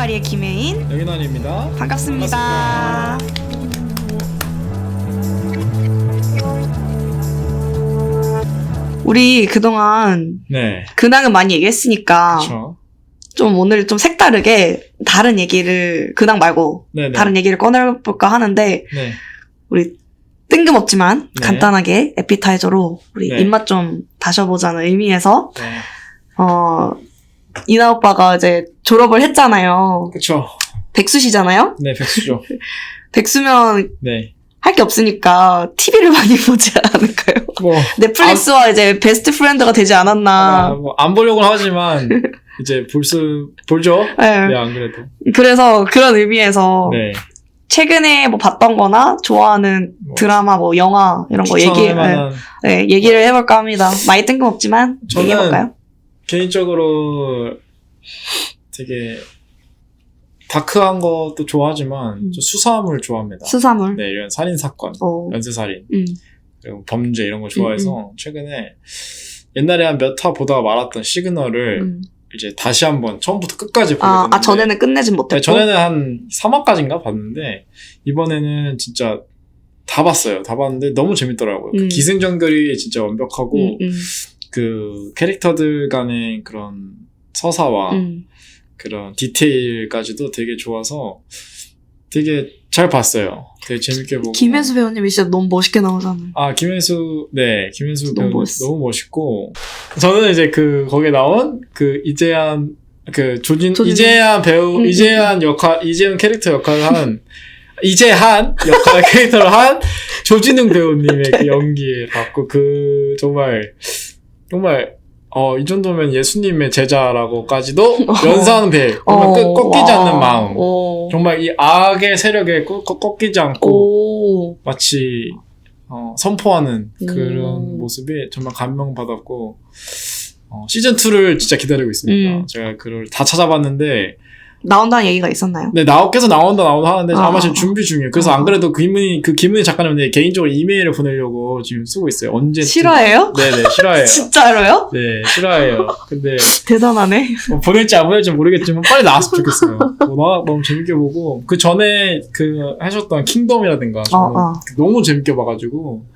동아리의 김혜인 여긴환입니다. 반갑습니다. 우리 그동안 네. 근황은 많이 얘기했으니까 그렇죠. 좀 오늘 좀 색다르게 다른 얘기를 근황 말고 네네. 다른 얘기를 꺼내볼까 하는데 네. 우리 뜬금없지만 네. 간단하게 에피타이저로 우리 네. 입맛 좀 다셔보자는 의미에서 네. 이나 오빠가 이제 졸업을 했잖아요. 그렇죠. 백수시잖아요. 네, 백수죠. 백수면 네. 할 게 없으니까 TV를 많이 보지 않을까요? 뭐 넷플릭스와 이제 베스트 프렌드가 되지 않았나. 안 보려고는 하지만 이제 볼죠. 네. 네, 안 그래도. 그래서 그런 의미에서 네. 최근에 뭐 봤던 거나 좋아하는 뭐 드라마, 뭐 영화 이런 거 추천할 만한 얘기를 해볼까 합니다. 많이 뜬금없지만 저는 얘기해볼까요? 개인적으로 되게 다크한 것도 좋아하지만 저 수사물 좋아합니다. 수사물. 네, 이런 살인 사건, 연쇄살인, 그리고 범죄 이런 거 좋아해서 최근에 옛날에 한 몇 화 보다가 말았던 시그널을 이제 다시 한번 처음부터 끝까지 보게 됐는데 전에는 끝내진 못했고? 네, 전에는 한 3화까지인가 봤는데 이번에는 진짜 다 봤어요. 다 봤는데 너무 재밌더라고요. 그 기승전결이 진짜 완벽하고 그 캐릭터들 간의 그런 서사와 그런 디테일까지도 되게 좋아서 되게 잘 봤어요. 되게 재밌게 보고. 김혜수 배우님이 진짜 너무 멋있게 나오잖아요. 아, 김혜수 너무 배우 멋있어. 너무 멋있고. 저는 이제 거기에 나온 이재한 이재한 배우, 이재한 캐릭터 역할을 한, 이재한 역할 캐릭터를 한 조진웅 배우님의 그 연기에 봤고, 정말, 이 정도면 예수님의 제자라고까지도 연상은 돼. 정말 꺾이지 않는 마음. 정말 이 악의 세력에 꺾이지 않고 마치 선포하는 그런 모습이 정말 감명받았고 시즌2를 진짜 기다리고 있습니다. 제가 그걸 다 찾아봤는데 나온다는 얘기가 있었나요? 네, 계속 나온다 하는데 아마 지금 준비 중이에요. 그래서 안 그래도 김은희 작가님한테 개인적으로 이메일을 보내려고 지금 쓰고 있어요. 언제? 실화예요? 네네, 실화예요. 진짜로요? 네, 실화예요. 근데 대단하네. 보낼지 안 보낼지 모르겠지만 빨리 나왔으면 좋겠어요. 너무 재밌게 보고 그 전에 하셨던 킹덤이라든가 저는 너무 재밌게 봐가지고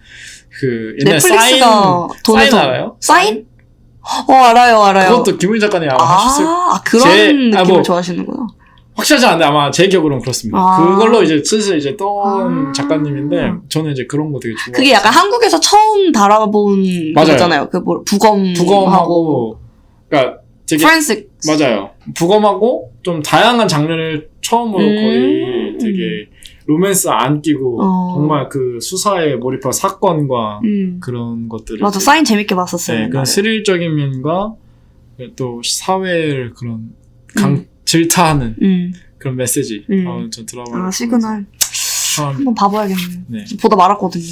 옛날 넷플릭스가 사인 알아요? 사인? 알아요. 그것도 김은희 작가님 아마 하셨을 그런 느낌을 좋아하시는구나. 확실하지 않은데 아마 제 기억으로는 그렇습니다. 그걸로 이제 슬슬 이제 떠온 작가님인데 저는 이제 그런 거 되게 좋아해요. 그게 약간 한국에서 처음 달아본 거잖아요. 부검하고 그러니까 되게 프랜식 맞아요. 부검하고 좀 다양한 장르를 처음으로 거의 되게 로맨스 안 끼고 정말 그 수사에 몰입한 사건과 그런 것들을 맞아. 사인 재밌게 봤었어요. 네, 그런 스릴적인 면과 또 사회를 그런 질타하는 그런 메시지. 전 드라마. 시그널 한번 봐봐야겠네요. 네. 보다 말았거든요.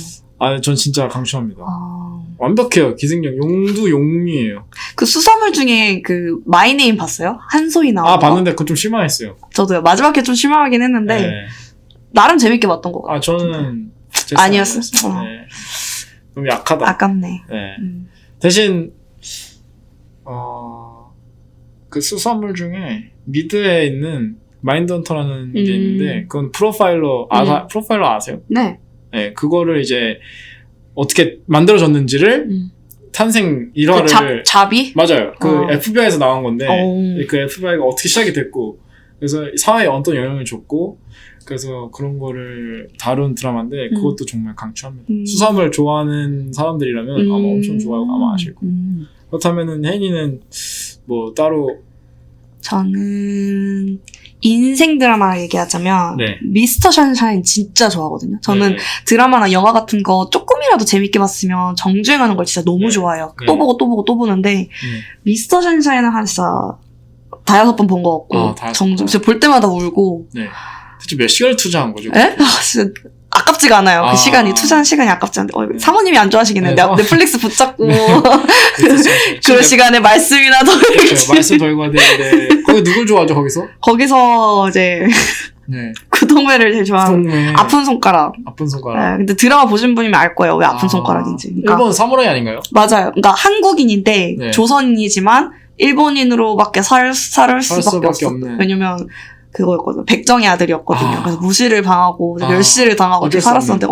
전 진짜 강추합니다. 완벽해요. 기승전 용도 용미예요. 그 수사물 중에 마이네임 봤어요? 한소희 나온 거. 봤는데 그거 좀 실망했어요. 저도요. 마지막에 좀 실망하긴 했는데 네. 나름 재밌게 봤던 것 같아요. 저는 아니었어요? 네. 너무 약하다. 아깝네. 네. 대신 그 수사물 중에 미드에 있는 마인드헌터라는 게 있는데 그건 프로파일러 아세요? 네. 네, 그거를 이제 어떻게 만들어졌는지를 탄생 일화를 잡이? 맞아요. FBI에서 나온 건데 그 FBI가 어떻게 시작이 됐고 그래서 사회에 어떤 영향을 줬고 그래서 그런 거를 다룬 드라마인데 그것도 정말 강추합니다. 수사물 좋아하는 사람들이라면 아마 엄청 좋아하고 아마 아실 거예요. 그렇다면은 혜인이는 뭐 따로 저는 인생 드라마 얘기하자면 네. 미스터 션샤인 진짜 좋아하거든요. 저는 드라마나 영화 같은 거 조금이라도 재밌게 봤으면 정주행하는 걸 진짜 너무 좋아해요. 또 보고 또 보고 또 보는데 미스터 션샤인은 한 진짜 5-6번 본 것 같고 진짜 볼 때마다 울고 네. 대체 몇 시간을 투자한 거죠? 에? 진짜 아깝지가 않아요. 그 시간이 투자한 시간이 아깝지 않은데 사모님이 안 좋아하시겠네. 내가 넷플릭스 붙잡고 그 시간에 말씀이나 더 말씀 더 읽어야 되는데 거기 누굴 좋아하죠? 거기서 이제 구동매를 제일 좋아하는 아픈 손가락. 네, 근데 드라마 보신 분이면 알 거예요. 왜 아픈 손가락인지. 그러니까, 일본 사무라이 아닌가요? 맞아요. 그러니까 한국인인데 조선인이지만 일본인으로밖에 살 수밖에 없어. 없네. 왜냐면 그거였거든요. 백정의 아들이었거든요. 아. 그래서 무시를 당하고 아. 멸시를 당하고 이렇게 어쩔 수 살았었는데,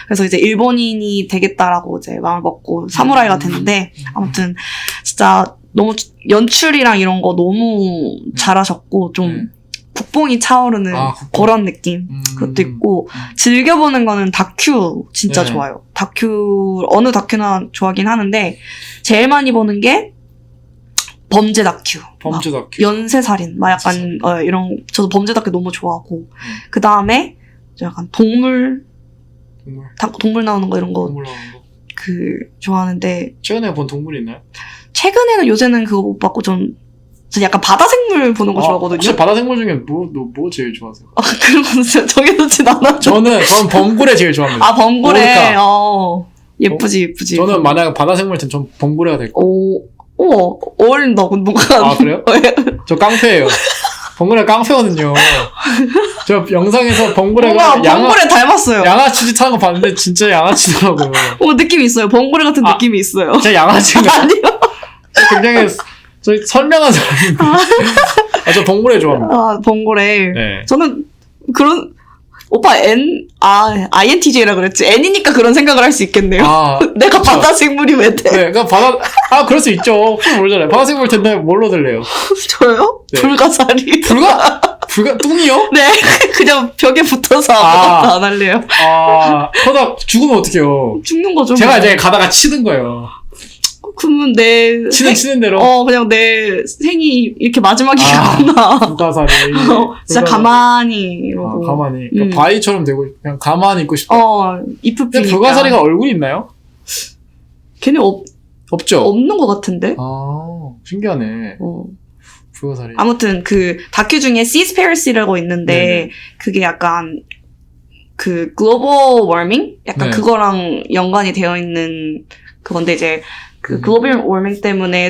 그래서 이제 일본인이 되겠다라고 이제 마음을 먹고 사무라이가 됐는데, 아무튼 진짜 너무 연출이랑 이런 거 너무 잘하셨고 좀 국뽕이 차오르는 국뽕. 그런 느낌. 그것도 있고 즐겨보는 거는 다큐 진짜 네. 좋아요. 다큐 어느 다큐나 좋아하긴 하는데 제일 많이 보는 게 범죄 다큐. 범죄 막 다큐. 연쇄살인, 막 약간 이런 저도 범죄 다큐 너무 좋아하고 그 다음에 약간 동물 나오는 거 이런 거 동물 나오는 거. 좋아하는데 최근에 본 동물이 있나요? 최근에는 요새는 그거 못 봤고 전 약간 바다 생물 보는 거 좋아하거든요. 혹시 바다 생물 중에 뭐 제일 좋아하세요? 그런 거 진짜 정해놓진 않아. 저는 범고래 제일 좋아합니다. 아, 범고래. 오르카. 예쁘지. 저는 만약 바다 생물 땐 전 범고래가 될 거예요. 어울린다, 뭔가. 아, 그래요? 저 깡패예요. 범고래 깡패거든요. 저 영상에서 범고래가 뭔가 범고래 닮았어요. 양아치 짓 하는 거 봤는데 진짜 양아치더라고요. 느낌이 있어요. 범고래 같은 느낌이 있어요. 제가 양아치인가? 아니요. 굉장히 저희 선명한 사람인데. 저 범고래 좋아합니다. 아, 범고래. 네. 저는 그런 오빠 INTJ라 그랬지. N이니까 그런 생각을 할 수 있겠네요. 내가 그쵸. 바다 생물이 왜 돼? 네, 그러니까 그럴 수 있죠. 혹시 모르잖아요. 바다 생물 텐데 뭘로 들래요? 저요? 네. 불가사리. 뚱이요? 네, 그냥 벽에 붙어서 아무것도 안 할래요. 그러다 죽으면 어떡해요? 죽는 거죠. 제가 이제 가다가 치는 거예요. 그러면 치는 대로? 그냥 내 생이 이렇게 마지막이구나. 불가사리. 진짜 가만히 이러고. 가만히. 그러니까 바위처럼 되고, 그냥 가만히 있고 싶다. 이프피니까. 근데 불가사리가 얼굴이 있나요? 걔네 없죠? 없는 것 같은데? 신기하네. 불가사리. 아무튼 다큐 중에 Seaspiracy라고 있는데, 네네. 그게 약간 글로벌 워밍? 약간 네. 그거랑 연관이 되어 있는 그건데 이제 글로벌 워밍 때문에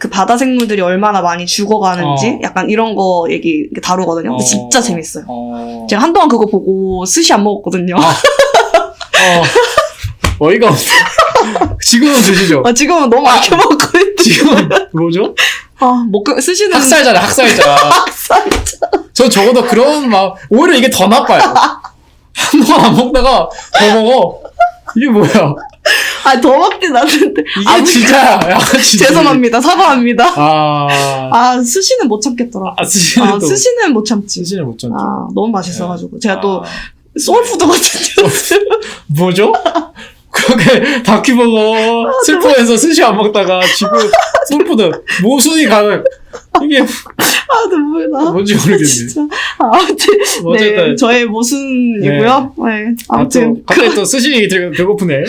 바다 생물들이 얼마나 많이 죽어가는지 약간 이런 거 얘기 다루거든요. 근데 진짜 재밌어요. 제가 한동안 그거 보고 스시 안 먹었거든요. 어이가 없어. 지금은 드시죠? 지금은 너무 아껴 먹고 있는데. 지금은 뭐죠? 스시는. 학살자네, 학살자. 전 적어도 그런 오히려 이게 더 나빠요. 한동안 안 먹다가 더 먹어. 이게 뭐야? 더 먹진 않는데. 이게 진짜 양아치. 죄송합니다. 사과합니다. 아. 스시는 못 참겠더라. 스시는 못 참지. 스시는 못 참죠. 너무 맛있어가지고. 제가 또 소울푸드 같은 뭐죠? 그렇게 다큐 보고 슬퍼해서 스시 안 먹다가 지금 소울푸드 모순이 가는 이게 눈물 나. 뭔지 모르겠네. 진짜. 아무튼 네, 저의 모순이고요. 네. 아무튼 갑자기 또 스시 얘기 들으면 배고프네.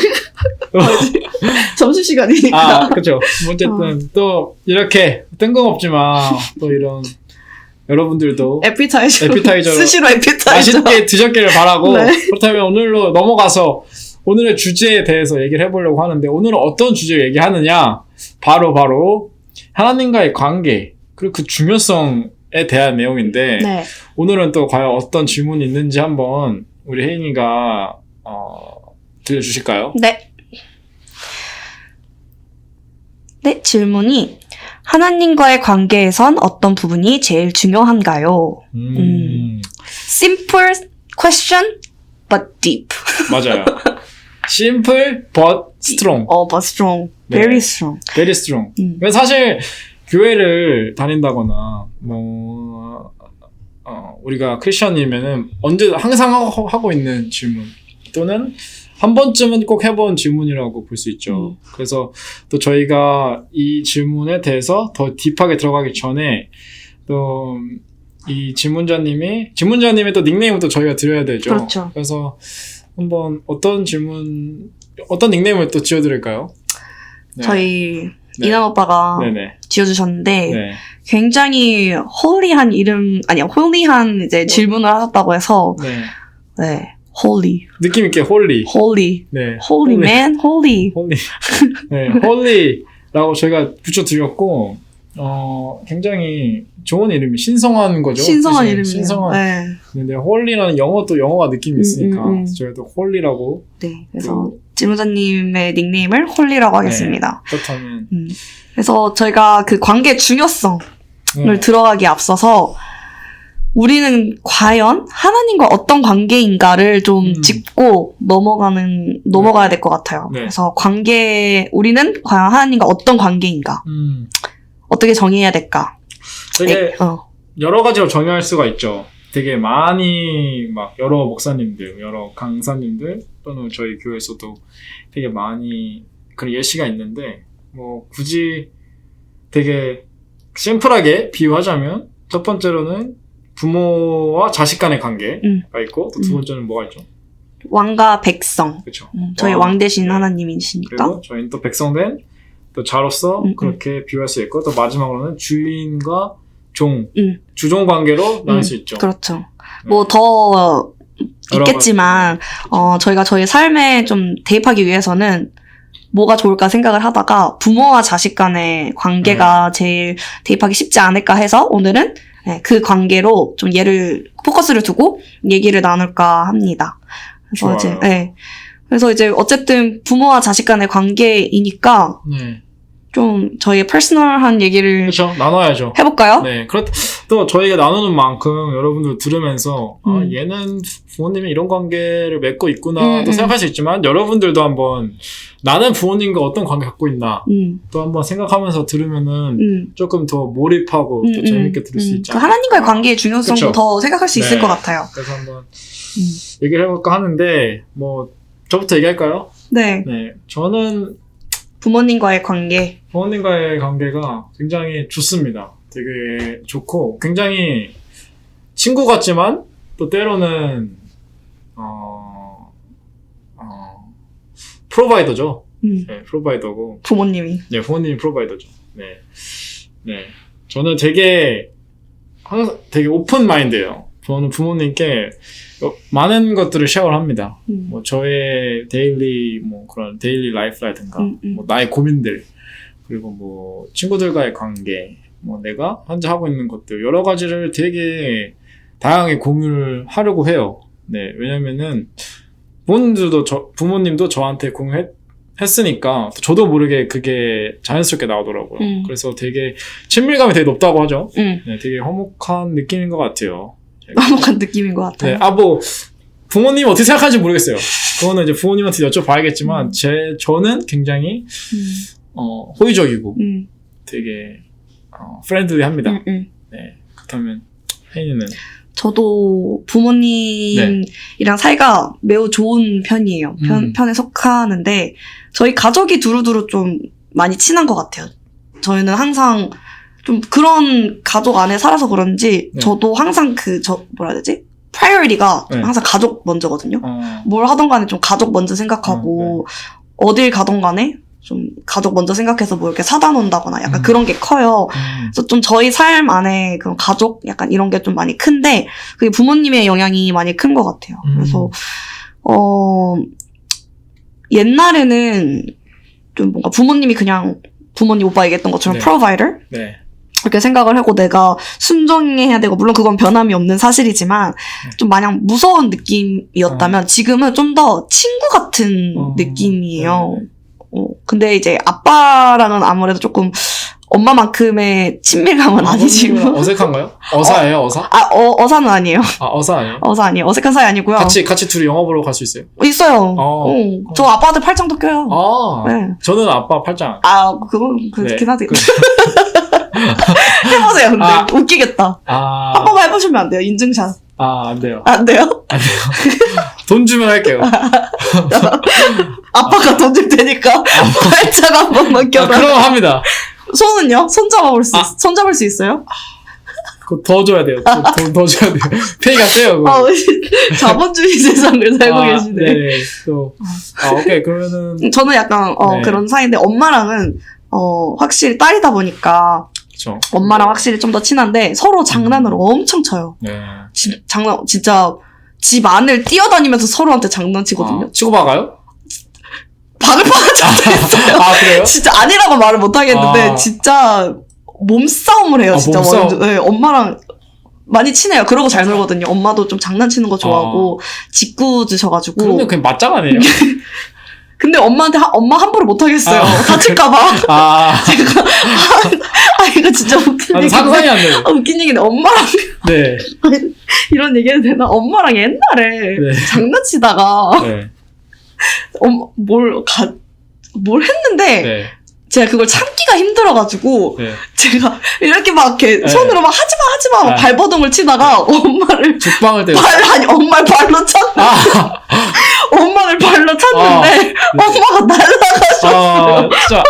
점심시간이니까. 그렇죠. 어쨌든 또 이렇게 뜬금없지만 또 이런 여러분들도 에피타이저로 스시로 에피타이저 맛있게 드셨기를 바라고. 네. 그렇다면 오늘로 넘어가서 오늘의 주제에 대해서 얘기를 해보려고 하는데, 오늘은 어떤 주제를 얘기하느냐? 바로 하나님과의 관계, 그리고 그 중요성에 대한 내용인데, 네. 오늘은 또 과연 어떤 질문이 있는지 한번 우리 혜인이가 들려주실까요? 네. 네, 질문이 하나님과의 관계에선 어떤 부분이 제일 중요한가요? Simple question, but deep. 맞아요. Simple but strong. but strong. 네. Very strong. Very strong. 사실 교회를 다닌다거나 우리가 크리스천이면은 항상 하고 있는 질문 또는 한 번쯤은 꼭 해본 질문이라고 볼 수 있죠. 그래서 또 저희가 이 질문에 대해서 더 딥하게 들어가기 전에 또 이 질문자님의 또 닉네임을 또 저희가 드려야 되죠. 그렇죠. 그래서 한번 어떤 닉네임을 또 지어드릴까요? 네. 저희 이남 오빠가 네네. 지어주셨는데 네. 굉장히 홀리한 홀리한 이제 질문을 하셨다고 해서 네, holy. 느낌 있게 홀리. 네. holy man, holy. 네, 홀리라고 저희가 붙여드렸고 굉장히 좋은 이름이 신성한 거죠. 신성한 이름이에요. 신성한. 네. 근데 홀리라는 영어가 느낌이 있으니까 저희도 홀리라고. 네. 그래서 질문자님의 닉네임을 홀리라고 하겠습니다. 네, 그렇다면. 그래서 저희가 그 관계의 중요성을 들어가기에 앞서서 우리는 과연 하나님과 어떤 관계인가를 좀 짚고 넘어가야 될 것 같아요. 네. 그래서 우리는 과연 하나님과 어떤 관계인가? 어떻게 정의해야 될까? 되게 여러 가지로 정의할 수가 있죠. 되게 많이 막 여러 목사님들, 여러 강사님들 또는 저희 교회에서도 되게 많이 그런 예시가 있는데 뭐 굳이 되게 심플하게 비유하자면 첫 번째로는 부모와 자식 간의 관계가 있고 또 두 번째는 뭐가 있죠? 왕과 백성. 그렇죠. 저희 왕 대신 하나님이시니까. 그리고 저희는 또 백성된 또 자로서 그렇게 비유할 수 있고 또 마지막으로는 주인과 종, 주종 관계로 나눌 수 있죠. 그렇죠. 네. 뭐 더 있겠지만 저희가 저희 삶에 좀 대입하기 위해서는 뭐가 좋을까 생각을 하다가 부모와 자식 간의 관계가 제일 대입하기 쉽지 않을까 해서 오늘은 그 관계로 좀 포커스를 두고 얘기를 나눌까 합니다. 그래서 좋아요. 그래서 이제 어쨌든 부모와 자식 간의 관계이니까 좀 저희의 퍼스널한 얘기를 그렇죠. 나눠야죠. 해볼까요? 네. 또 저희가 나누는 만큼 여러분들 들으면서 얘는 부모님이 이런 관계를 맺고 있구나 또 생각할 수 있지만 여러분들도 한번 나는 부모님과 어떤 관계 갖고 있나 또 한번 생각하면서 들으면은 조금 더 몰입하고 또 재밌게 들을 수 있지 않을까. 하나님과의 관계의 중요성도 그쵸? 더 생각할 수 있을 것 같아요. 그래서 한번 얘기를 해볼까 하는데 뭐 저부터 얘기할까요? 네. 저는 부모님과의 관계. 부모님과의 관계가 굉장히 좋습니다. 되게 좋고 굉장히 친구 같지만 또 때로는 프로바이더죠. 네, 프로바이더고 부모님이. 네, 부모님이 프로바이더죠. 네. 저는 되게 항상 되게 오픈 마인드예요. 저는 부모님께 많은 것들을 쉐어를 합니다. 뭐 저의 그런 데일리 라이프라든가 뭐 나의 고민들 그리고 뭐 친구들과의 관계 뭐 내가 현재 하고 있는 것들 여러 가지를 되게 다양하게 공유를 하려고 해요. 네, 왜냐면은 부모님도 저한테 공유했으니까 저도 모르게 그게 자연스럽게 나오더라고요. 그래서 되게 친밀감이 되게 높다고 하죠. 네, 되게 화목한 느낌인 것 같아요. 화목한 느낌인 것 같아요. 네, 뭐 부모님 어떻게 생각하는지 모르겠어요. 그거는 이제 부모님한테 여쭤봐야겠지만 저는 굉장히 호의적이고 되게 프렌들리합니다. 네, 그렇다면 혜인이는? 저도 부모님이랑 사이가 매우 좋은 편이에요. 편에 속하는데 저희 가족이 두루두루 좀 많이 친한 것 같아요. 저희는 항상 좀 그런 가족 안에 살아서 그런지 저도 항상 뭐라 해야 되지? 프라이어리티가 항상 가족 먼저거든요. 뭘 하던 간에 좀 가족 먼저 생각하고 어딜 가던 간에 좀 가족 먼저 생각해서 뭐 이렇게 사다 놓는다거나 약간 그런 게 커요. 그래서 좀 저희 삶 안에 그런 가족 약간 이런 게 좀 많이 큰데 그게 부모님의 영향이 많이 큰 것 같아요. 그래서 옛날에는 좀 뭔가 부모님이 그냥 부모님 오빠 얘기했던 것처럼 프로바이더 그렇게 생각을 하고 내가 순종해야 되고 물론 그건 변함이 없는 사실이지만 좀 마냥 무서운 느낌이었다면 지금은 좀 더 친구 같은 느낌이에요. 근데 이제 아빠랑은 아무래도 조금 엄마만큼의 친밀감은 아니지만 어색한가요? 어사예요, 어사? 어사는 아니에요. 어사 아니에요? 어사 아니에요. 어색한 사이 아니고요. 같이 둘이 영화 보러 갈 수 있어요? 있어요. 저 아빠한테 팔짱도 껴요. 네. 저는 아빠 팔짱. 그건 그렇긴 하지. 해보세요, 근데. 웃기겠다. 한 번만 해보시면 안 돼요, 인증샷. 안 돼요. 안 돼요? 안 돼요. 돈 주면 할게요. 아빠가 돈 줄 테니까 팔짱 한 번만 껴라. 그럼 합니다. 손은요? 손 잡을 수 있어요? 그거 더 줘야 돼요. 더 줘야 돼요. 페이가 세요. 자본주의 세상을 살고 계시네. 네. 오케이. 그러면은. 저는 약간, 그런 사이인데, 엄마랑은, 확실히 딸이다 보니까, 그쵸. 엄마랑 확실히 좀 더 친한데, 서로 장난을 엄청 쳐요. 네. 진짜, 집 안을 뛰어다니면서 서로한테 장난치거든요. 치고 박아요? 박을 뻔한 적도 있어요. 그래요? 진짜 아니라고 말을 못 하겠는데, 진짜, 몸싸움을 해요, 진짜. 몸싸움? 네, 엄마랑 많이 친해요. 그러고 잘 놀거든요. 엄마도 좀 장난치는 거 좋아하고, 짓궂으셔가지고. 그런데 그냥 맞짱 아니에요? 근데 엄마 함부로 못 하겠어요. 다칠까봐. 제가, 이거 진짜 웃겨. 나도 상상이 안 돼. 웃긴 얘기인데 엄마랑 네. 이런 얘기 해도 되나? 엄마랑 옛날에 네. 장난치다가 네. 뭘 했는데 네. 제가 그걸 참기가 힘들어가지고 네. 제가 이렇게 막 이렇게 네. 손으로 막 하지마 막 아. 발버둥을 치다가 엄마를 죽방을 때렸어. 아니 엄마를 발로 찼는데 아, 엄마를 발로 찼는데 엄마가 날아가셔. 진짜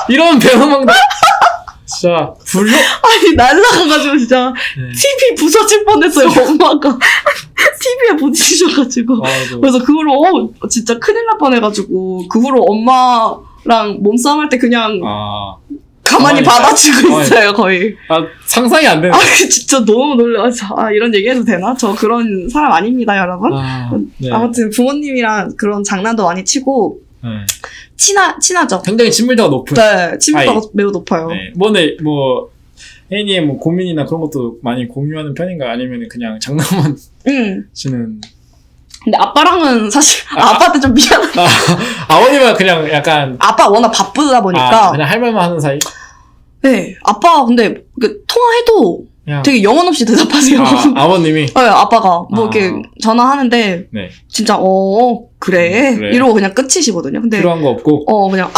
이런 배우망 진짜 불효. 아니 날아가가지고 진짜 네. TV 부서질 뻔했어요. 엄마가 TV에 부딪히셔가지고. 그래서 그 후로 진짜 큰일 날 뻔해가지고 그 후로 엄마랑 몸싸움할 때 그냥 가만히 받아주고 있어요 거의. 상상이 안 되네. 진짜 너무 놀라서 이런 얘기해도 되나? 저 그런 사람 아닙니다 여러분. 네. 아무튼 부모님이랑 그런 장난도 많이 치고 네. 친하죠. 굉장히 친밀도가 높은. 네, 친밀도가 매우 높아요. 네. 혜인이의 뭐 고민이나 그런 것도 많이 공유하는 편인가요? 아니면 그냥 장난만 치는? 근데 아빠랑은 사실 아빠한테 좀 미안해. 아버님은 그냥 약간 아빠 워낙 바쁘다 보니까 그냥 할 말만 하는 사이? 네, 아빠 근데 통화해도 그냥. 되게 영혼 없이 대답하세요. 아버님이? 네, 아빠가 뭐 이렇게 전화하는데 네. 진짜 그래 이러고 그냥 끝이시거든요. 근데 필요한 거 없고? 그냥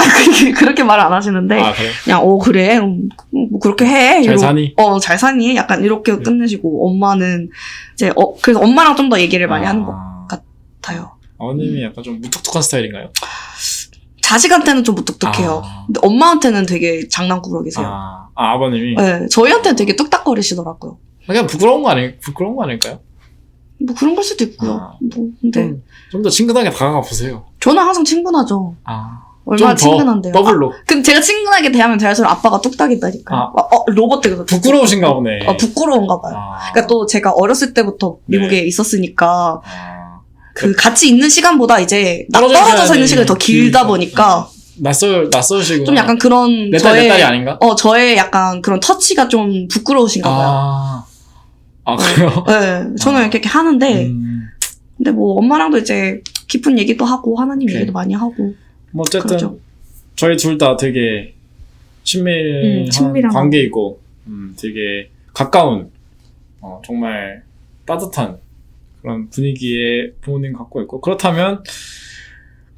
그렇게 말 안 하시는데 그래? 그냥 그래 뭐 그렇게 해. 잘 사니? 잘 사니? 약간 이렇게 끝내시고 엄마는 이제 그래서 엄마랑 좀 더 얘기를 많이 하는 것 같아요. 아버님이 약간 좀 무뚝뚝한 스타일인가요? 자식한테는 좀 무뚝뚝해요. 근데 엄마한테는 되게 장난꾸러기세요. 아버님이? 네, 저희한테는 되게 뚝딱거리시더라고요. 그냥 부끄러운 거 아닐까요? 뭐 그런 걸 수도 있고요. 뭐 근데 좀 더 친근하게 다가가 보세요. 저는 항상 친근하죠. 얼마나 좀 더 친근한데요. 더블로. 근데 제가 친근하게 대하면 대할수록 아빠가 뚝딱이다니까요. 로봇 되게 부끄러우신가 보네. 부끄러운가 봐요. 그러니까 또 제가 어렸을 때부터 미국에 있었으니까 같이 있는 시간보다 이제 떨어져서 있는 시간이 더 길다 보니까 낯설시고 좀 약간 그런 내 딸이 아닌가? 저의 약간 그런 터치가 좀 부끄러우신가 봐요. 그래요? 네, 저는 이렇게 하는데 근데 뭐 엄마랑도 이제 깊은 얘기도 하고 하나님 얘기도 많이 하고 뭐 어쨌든 그렇죠. 저희 둘 다 되게 친밀한 관계이고 되게 가까운 정말 따뜻한 그런 분위기의 부모님 갖고 있고 그렇다면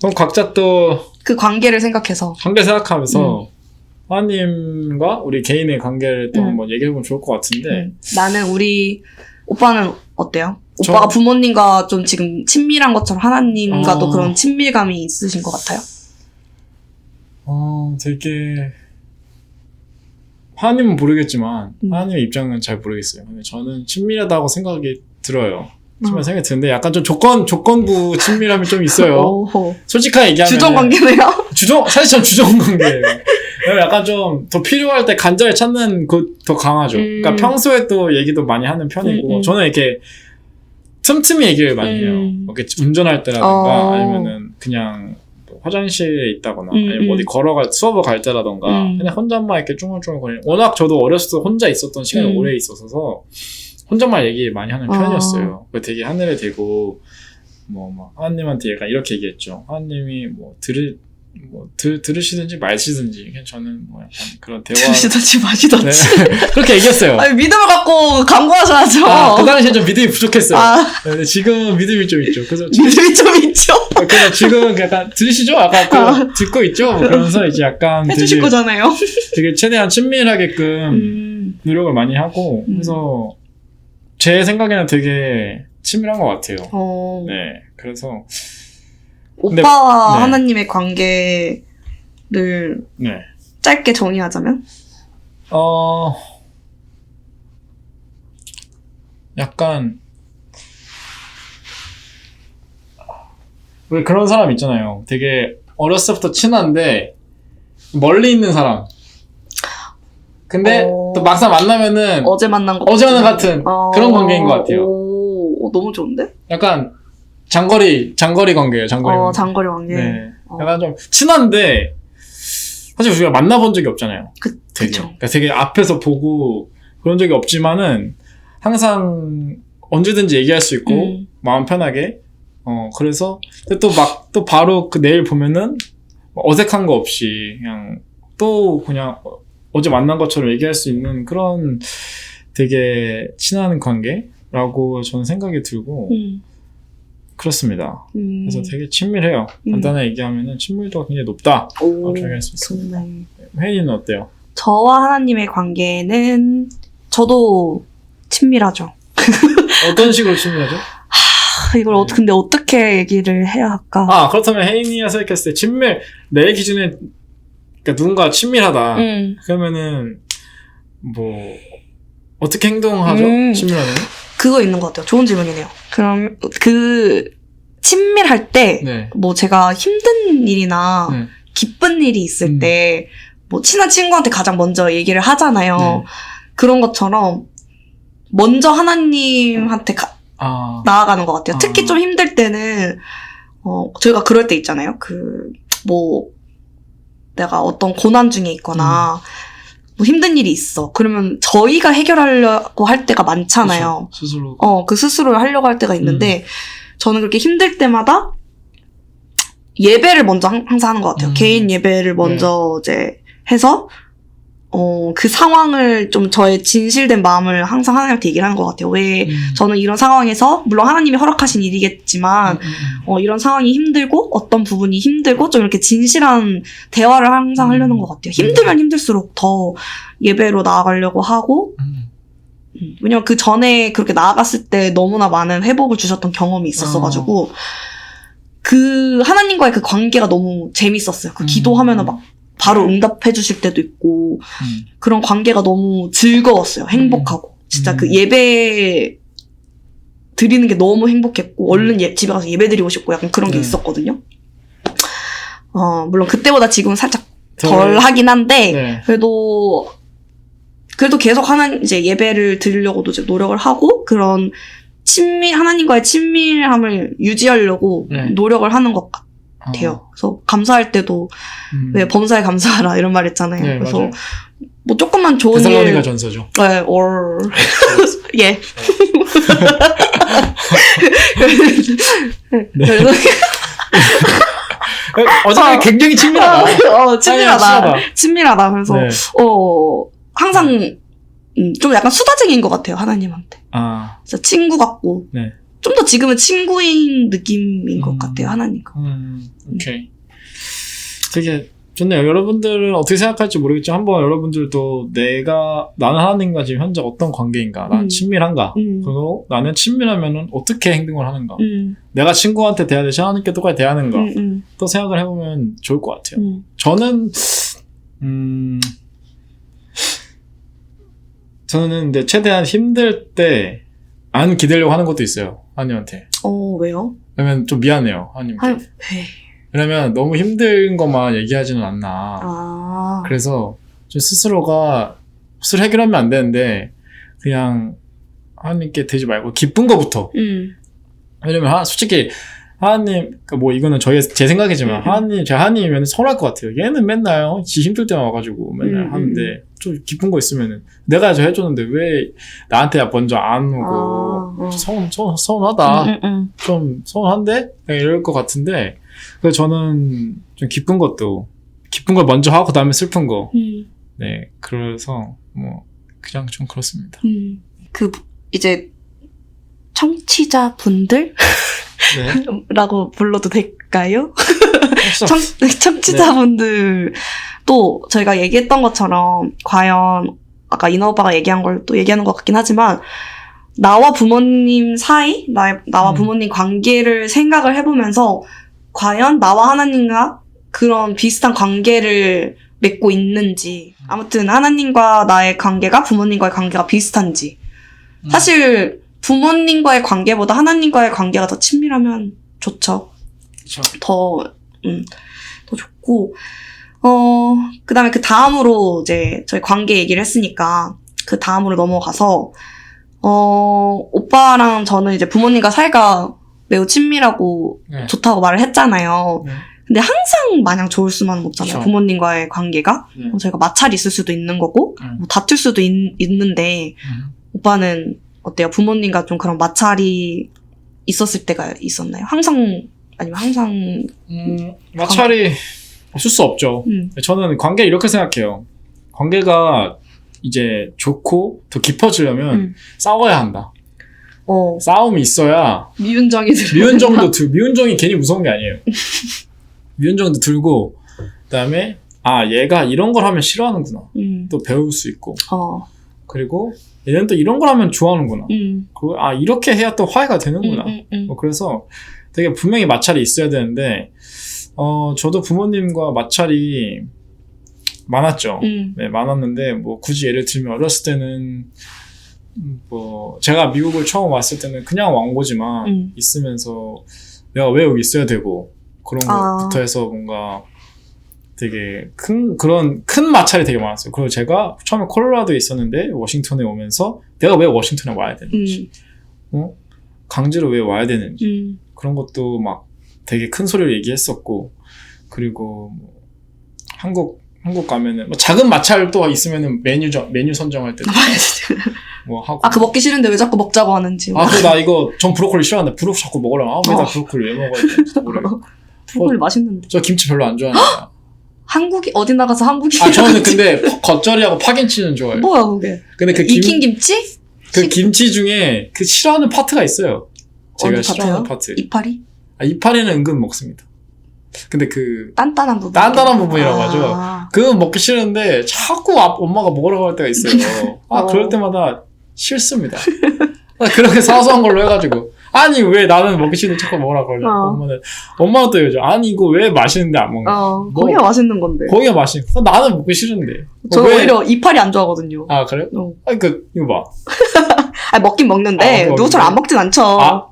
그럼 각자 또 그 관계를 생각해서 생각하면서 하나님과 우리 개인의 관계를 또 한번 얘기해보면 좋을 것 같은데 나는 오빠는 어때요? 오빠가 부모님과 좀 지금 친밀한 것처럼 하나님과도 그런 친밀감이 있으신 것 같아요? 되게 하나님은 모르겠지만 하나님의 입장은 잘 모르겠어요. 근데 저는 친밀하다고 생각이 들어요. 생각이 드는데 약간 좀 조건부 친밀함이 좀 있어요. 솔직하게 얘기하면 주정관계네요? 사실 전 주정관계예요. 약간 좀 더 필요할 때 간절히 찾는 곳 더 강하죠. 그러니까 평소에 또 얘기도 많이 하는 편이고 저는 이렇게 틈틈이 얘기를 많이 해요. 이렇게 운전할 때라든가 아니면은 그냥 화장실에 있다거나 아니면 어디 수업을 갈 때라던가 그냥 혼잣말 이렇게 쭈글쭈글 워낙 저도 어렸을 때 혼자 있었던 시간이 오래 있어서 혼잣말 얘기 많이 하는 편이었어요. 되게 하늘에 대고 하나님한테 약간 이렇게 얘기했죠. 하나님이 들으시든지 마시든지 그냥 저는 약간 그런 대화 들으시든지 마시든지 그렇게 얘기했어요. 아니, 믿음을 갖고 강구하셔야죠. 그 당시에 좀 믿음이 부족했어요. 근데 지금 믿음이 좀 있죠. 그래서 믿음이 좀 있죠. 그냥 지금 약간 들으시죠? 약간 듣고 있죠? 그러면서 이제 약간 해주실 거잖아요. 되게 최대한 친밀하게끔 노력을 많이 하고 그래서 제 생각에는 되게 친밀한 것 같아요. 네, 그래서 오빠와 하나님의 관계를 짧게 정의하자면? 약간 왜 그런 사람 있잖아요. 되게 어렸을 때부터 친한데 멀리 있는 사람. 근데 또 막상 만나면은 어제 만난 거 같은 그런 관계인 것 같아요. 너무 좋은데? 약간 장거리 관계예요. 장거리 관계. 네. 약간 좀 친한데 사실 우리가 만나본 적이 없잖아요. 그쵸. 그러니까 되게 앞에서 보고 그런 적이 없지만은 항상 언제든지 얘기할 수 있고 마음 편하게 그래서 근데 또 바로 그 내일 보면은 어색한 거 없이 그냥 어제 만난 것처럼 얘기할 수 있는 그런 되게 친한 관계라고 저는 생각이 들고 그렇습니다. 그래서 되게 친밀해요. 간단하게 얘기하면 친밀도가 굉장히 높다. 오, 얘기할 수 있습니다. 좋네. 혜인이는 어때요? 저와 하나님의 관계는 저도 친밀하죠. 어떤 식으로 친밀하죠? 이걸 네. 근데 어떻게 얘기를 해야 할까? 그렇다면 혜인이가 생각했을 때 친밀, 내 기준에 그러니까 누군가 친밀하다. 그러면은 뭐 어떻게 행동하죠? 친밀하면? 그거 있는 것 같아요. 좋은 질문이네요. 그럼 친밀할 때 네. 뭐 제가 힘든 일이나 기쁜 일이 있을 때 뭐 친한 친구한테 가장 먼저 얘기를 하잖아요. 네. 그런 것처럼 먼저 하나님한테 나아가는 것 같아요. 특히 좀 힘들 때는 저희가 그럴 때 있잖아요. 뭐 내가 어떤 고난 중에 있거나 뭐 힘든 일이 있어. 그러면 저희가 해결하려고 할 때가 많잖아요. 그쵸. 스스로. 그 스스로 하려고 할 때가 있는데 저는 그렇게 힘들 때마다 예배를 먼저 항상 하는 것 같아요. 개인 예배를 먼저 이제 해서 그 상황을 좀 저의 진실된 마음을 항상 하나님한테 얘기를 하는 것 같아요. 왜 저는 이런 상황에서 물론 하나님이 허락하신 일이겠지만 이런 상황이 힘들고 어떤 부분이 힘들고 좀 이렇게 진실한 대화를 항상 하려는 것 같아요. 힘들면 힘들수록 더 예배로 나아가려고 하고 왜냐면 그 전에 그렇게 나아갔을 때 너무나 많은 회복을 주셨던 경험이 있었어가지고 그 하나님과의 그 관계가 너무 재밌었어요. 그 기도하면은 막 바로 응답해 주실 때도 있고 그런 관계가 너무 즐거웠어요. 행복하고 진짜 그 예배 드리는 게 너무 행복했고 얼른 집에 가서 예배 드리고 싶고 약간 그런 게 있었거든요. 물론 그때보다 지금은 살짝 덜 하긴 한데 그래도 계속 이제 예배를 드리려고도 이제 노력을 하고 그런 하나님과의 친밀함을 유지하려고 노력을 하는 것 같아요. 그래서 감사할 때도 왜 범사에 감사하라 이런 말 있잖아요. 네, 그래서 맞아요. 뭐 조금만 좋은 데살로니가 전서죠. 네, 예. 그래서 어차피 굉장히 친밀하다. 친밀하다. 그래서 항상 좀 약간 수다쟁이인 것 같아요. 하나님한테. 진짜 친구 같고. 좀 더 지금은 친구인 느낌인 것 같아요. 하나님과. 오케이. 되게 좋네요. 여러분들은 어떻게 생각할지 모르겠지만 한번 여러분들도 나는 하나님과 지금 현재 어떤 관계인가? 나는 친밀한가? 그리고 나는 친밀하면은 어떻게 행동을 하는가? 내가 친구한테 대하듯이 하나님께 똑같이 대하는가? 또 생각을 해보면 좋을 것 같아요. 저는 근데 최대한 힘들 때 안 기대려고 하는 것도 있어요. 하나님한테. 왜요? 왜냐면 좀 미안해요. 하나님께. 왜냐면 너무 힘든 것만 얘기하지는 않나. 그래서 좀 스스로가 술 해결하면 안 되는데 그냥 하나님께 대지 말고 기쁜 거부터. 왜냐면 솔직히 하나님, 뭐 이거는 제 생각이지만 하나님이면 서운할 것 같아요. 얘는 맨날 지 힘들 때만 와가지고 맨날 하는데 좀 기쁜 거 있으면은 내가 저 해줬는데 왜 나한테 먼저 안 오고 서운하다. 좀 서운한데? 이럴 것 같은데 그래서 저는 좀 기쁜 걸 먼저 하고 그다음에 슬픈 거. 네, 그래서 뭐 그냥 좀 그렇습니다. 이제 청취자분들? 라고 불러도 될까요? 청취자분들 또 저희가 얘기했던 것처럼 과연 아까 이너 오빠가 얘기한 걸 또 얘기하는 것 같긴 하지만 나와 부모님 사이, 나와 부모님 관계를 생각을 해보면서 과연 나와 하나님과 그런 비슷한 관계를 맺고 있는지 아무튼 하나님과 나의 관계가 부모님과의 관계가 비슷한지 사실 부모님과의 관계보다 하나님과의 관계가 더 친밀하면 좋죠. 그쵸. 더 좋고, 그 다음에 그 다음으로 이제 저희 관계 얘기를 했으니까 그 다음으로 넘어가서, 오빠랑 저는 이제 부모님과 사이가 매우 친밀하고 좋다고 말을 했잖아요. 근데 항상 마냥 좋을 수만은 없잖아요. 그쵸. 부모님과의 관계가. 저희가 마찰이 있을 수도 있는 거고, 뭐 다툴 수도 있는데, 오빠는 어때요? 부모님과 좀 그런 마찰이 있었을 때가 있었나요? 아니면 항상 마찰이 없을 수 없죠. 저는 관계를 이렇게 생각해요. 관계가 이제 좋고 더 깊어지려면 싸워야 한다. 싸움이 있어야 미운정이 미운정이 괜히 무서운 게 아니에요. 미운정도 들고 그다음에 얘가 이런 걸 하면 싫어하는구나. 또 배울 수 있고. 그리고 얘는 또 이런 걸 하면 좋아하는구나. 그리고 이렇게 해야 또 화해가 되는구나. 그래서 되게 분명히 마찰이 있어야 되는데 저도 부모님과 마찰이 많았죠. 네, 많았는데 뭐 굳이 예를 들면 어렸을 때는 뭐 제가 미국을 처음 왔을 때는 그냥 왕고지만 있으면서 내가 왜 여기 있어야 되고 그런 것부터 해서 뭔가 되게 그런 큰 마찰이 되게 많았어요. 그리고 제가 처음에 콜로라도에 있었는데 워싱턴에 오면서 내가 왜 워싱턴에 와야 되는지 강제로 왜 와야 되는지 그런 것도 막 되게 큰 소리로 얘기했었고 그리고 뭐 한국 가면은 뭐 작은 마찰도 있으면은 메뉴 선정할 때도 뭐 하고 그 먹기 싫은데 왜 자꾸 먹자고 하는지 그래 나 이거 전 브로콜리 싫어하는데 브로콜리 자꾸 먹으려면 왜 나 브로콜리 왜 먹어야 되는지 모르겠어. 브로콜리 맛있는데 저 김치 별로 안 좋아하니까. 한국이 어디 나가서 한국이 저는 근데 겉절이하고 파김치는 좋아해요. 뭐야 그게? 근데 익힌 김치? 김치 중에 싫어하는 파트가 있어요. 제가 싫어하는 파트. 이파리? 이파리는 은근 먹습니다. 근데 단단한 부분. 단단한 부분이라고 하죠. 그건 먹기 싫은데 자꾸 엄마가 먹으라고 할 때가 있어요. 그럴 때마다 싫습니다. 그렇게 사소한 걸로 해가지고 아니 왜 나는 먹기 싫은데 자꾸 먹으라고 하려. 엄마는 또 이러죠. 아니 이거 왜 맛있는데 안 먹냐. 거기가 맛있는 건데. 거기가 맛있는. 나는 먹기 싫은데. 저는 오히려 이파리 안 좋아하거든요. 그래요? 이거 봐. 먹긴 먹는데 누구처럼 안 먹진 않죠.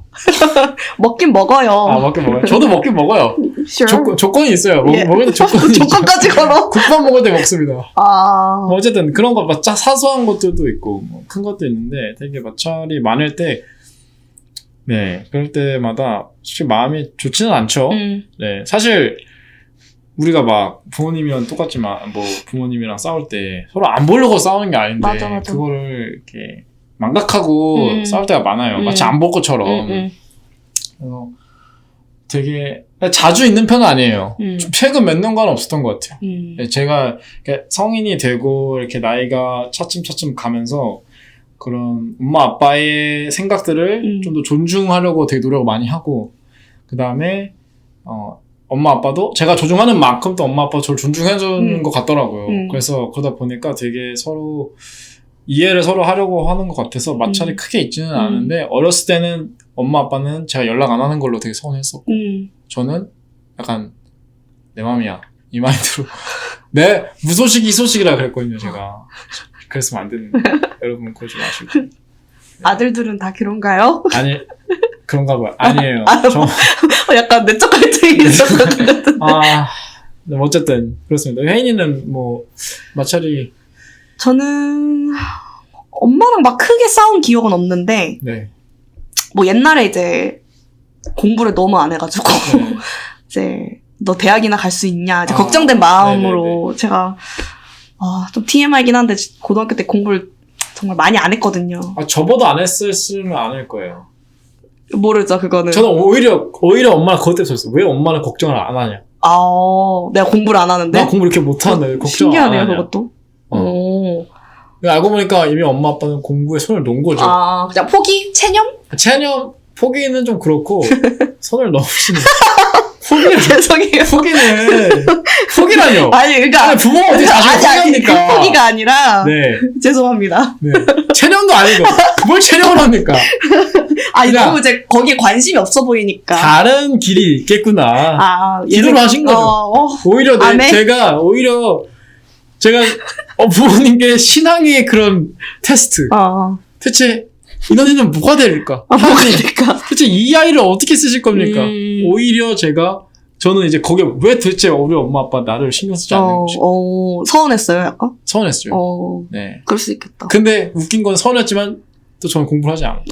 먹긴 먹어요. 먹긴 먹어요. 저도 먹긴 먹어요. Sure. 조건이 있어요. 먹을 때 조건이 조건까지 걸어? 국밥 먹을 때 먹습니다. 어쨌든 그런 거 사소한 것들도 있고 큰 것도 있는데 되게 마찰이 많을 때 그럴 때마다 솔직히 마음이 좋지는 않죠. 네, 사실 우리가 막 부모님이랑 똑같지만 뭐 부모님이랑 싸울 때 서로 안 보려고 싸우는 게 아닌데 맞아. 그거를 이렇게 망각하고 싸울 때가 많아요. 마치 안 볼 것처럼. 그래서 되게 자주 있는 편은 아니에요. 최근 몇 년간 없었던 것 같아요. 제가 성인이 되고 이렇게 나이가 차츰 가면서 그런 엄마 아빠의 생각들을 좀 더 존중하려고 되게 노력을 많이 하고 그 다음에 엄마 아빠도 제가 존중하는 만큼 또 엄마 아빠가 저를 존중해주는 것 같더라고요. 그래서 그러다 보니까 되게 서로 이해를 서로 하려고 하는 것 같아서 마찰이 크게 있지는 않은데 어렸을 때는 엄마 아빠는 제가 연락 안 하는 걸로 되게 서운했었고 저는 약간 내 맘이야 이 마인드로 내 무소식이 이소식이라 그랬거든요. 제가 그랬으면 안 되는데 여러분 그러지 마시고. 네. 아들들은 다 그런가요? 아니 그런가 봐요. 아니에요. 약간 내적 갈등이 있었거든요. 네, 어쨌든 그렇습니다. 혜인이는 뭐 마찰이 저는 엄마랑 막 크게 싸운 기억은 없는데 뭐 옛날에 이제 공부를 너무 안 해가지고 이제 너 대학이나 갈 수 있냐 이제 걱정된 마음으로 제가 좀 TMI긴 한데 고등학교 때 공부를 정말 많이 안 했거든요. 저보다 안 했으면 안 할 거예요. 모르죠 그거는. 저는 오히려 엄마는 그것 때문에 왜 엄마는 걱정을 안 하냐. 내가 공부를 안 하는데? 나 공부 이렇게 못하는데 걱정 안 하냐. 신기하네요 그것도. 알고 보니까 이미 엄마 아빠는 공부에 손을 놓은 거죠. 그냥 포기? 체념? 포기는 좀 그렇고 손을 넣으시는 죄송해요. 포기라뇨. 아니 그러니까 부모가 어떻게 자식을 포기합니까? 그 포기가 아니라 죄송합니다. 체념도 아니고 뭘 체념을 합니까? 너무 이제 거기에 관심이 없어 보이니까 다른 길이 있겠구나. 기도를 하신 거죠. 오히려 제가 부모님께 신앙의 그런 테스트. 대체 이 너희는 뭐가 될까? 대체 이 아이를 어떻게 쓰실 겁니까? 오히려 저는 이제 거기에 왜 도대체 우리 엄마 아빠 나를 신경 쓰지 않는 것이 서운했어요 약간? 서운했어요. 네. 그럴 수 있겠다. 근데 웃긴 건 서운했지만 또 저는 공부를 하지 않아요.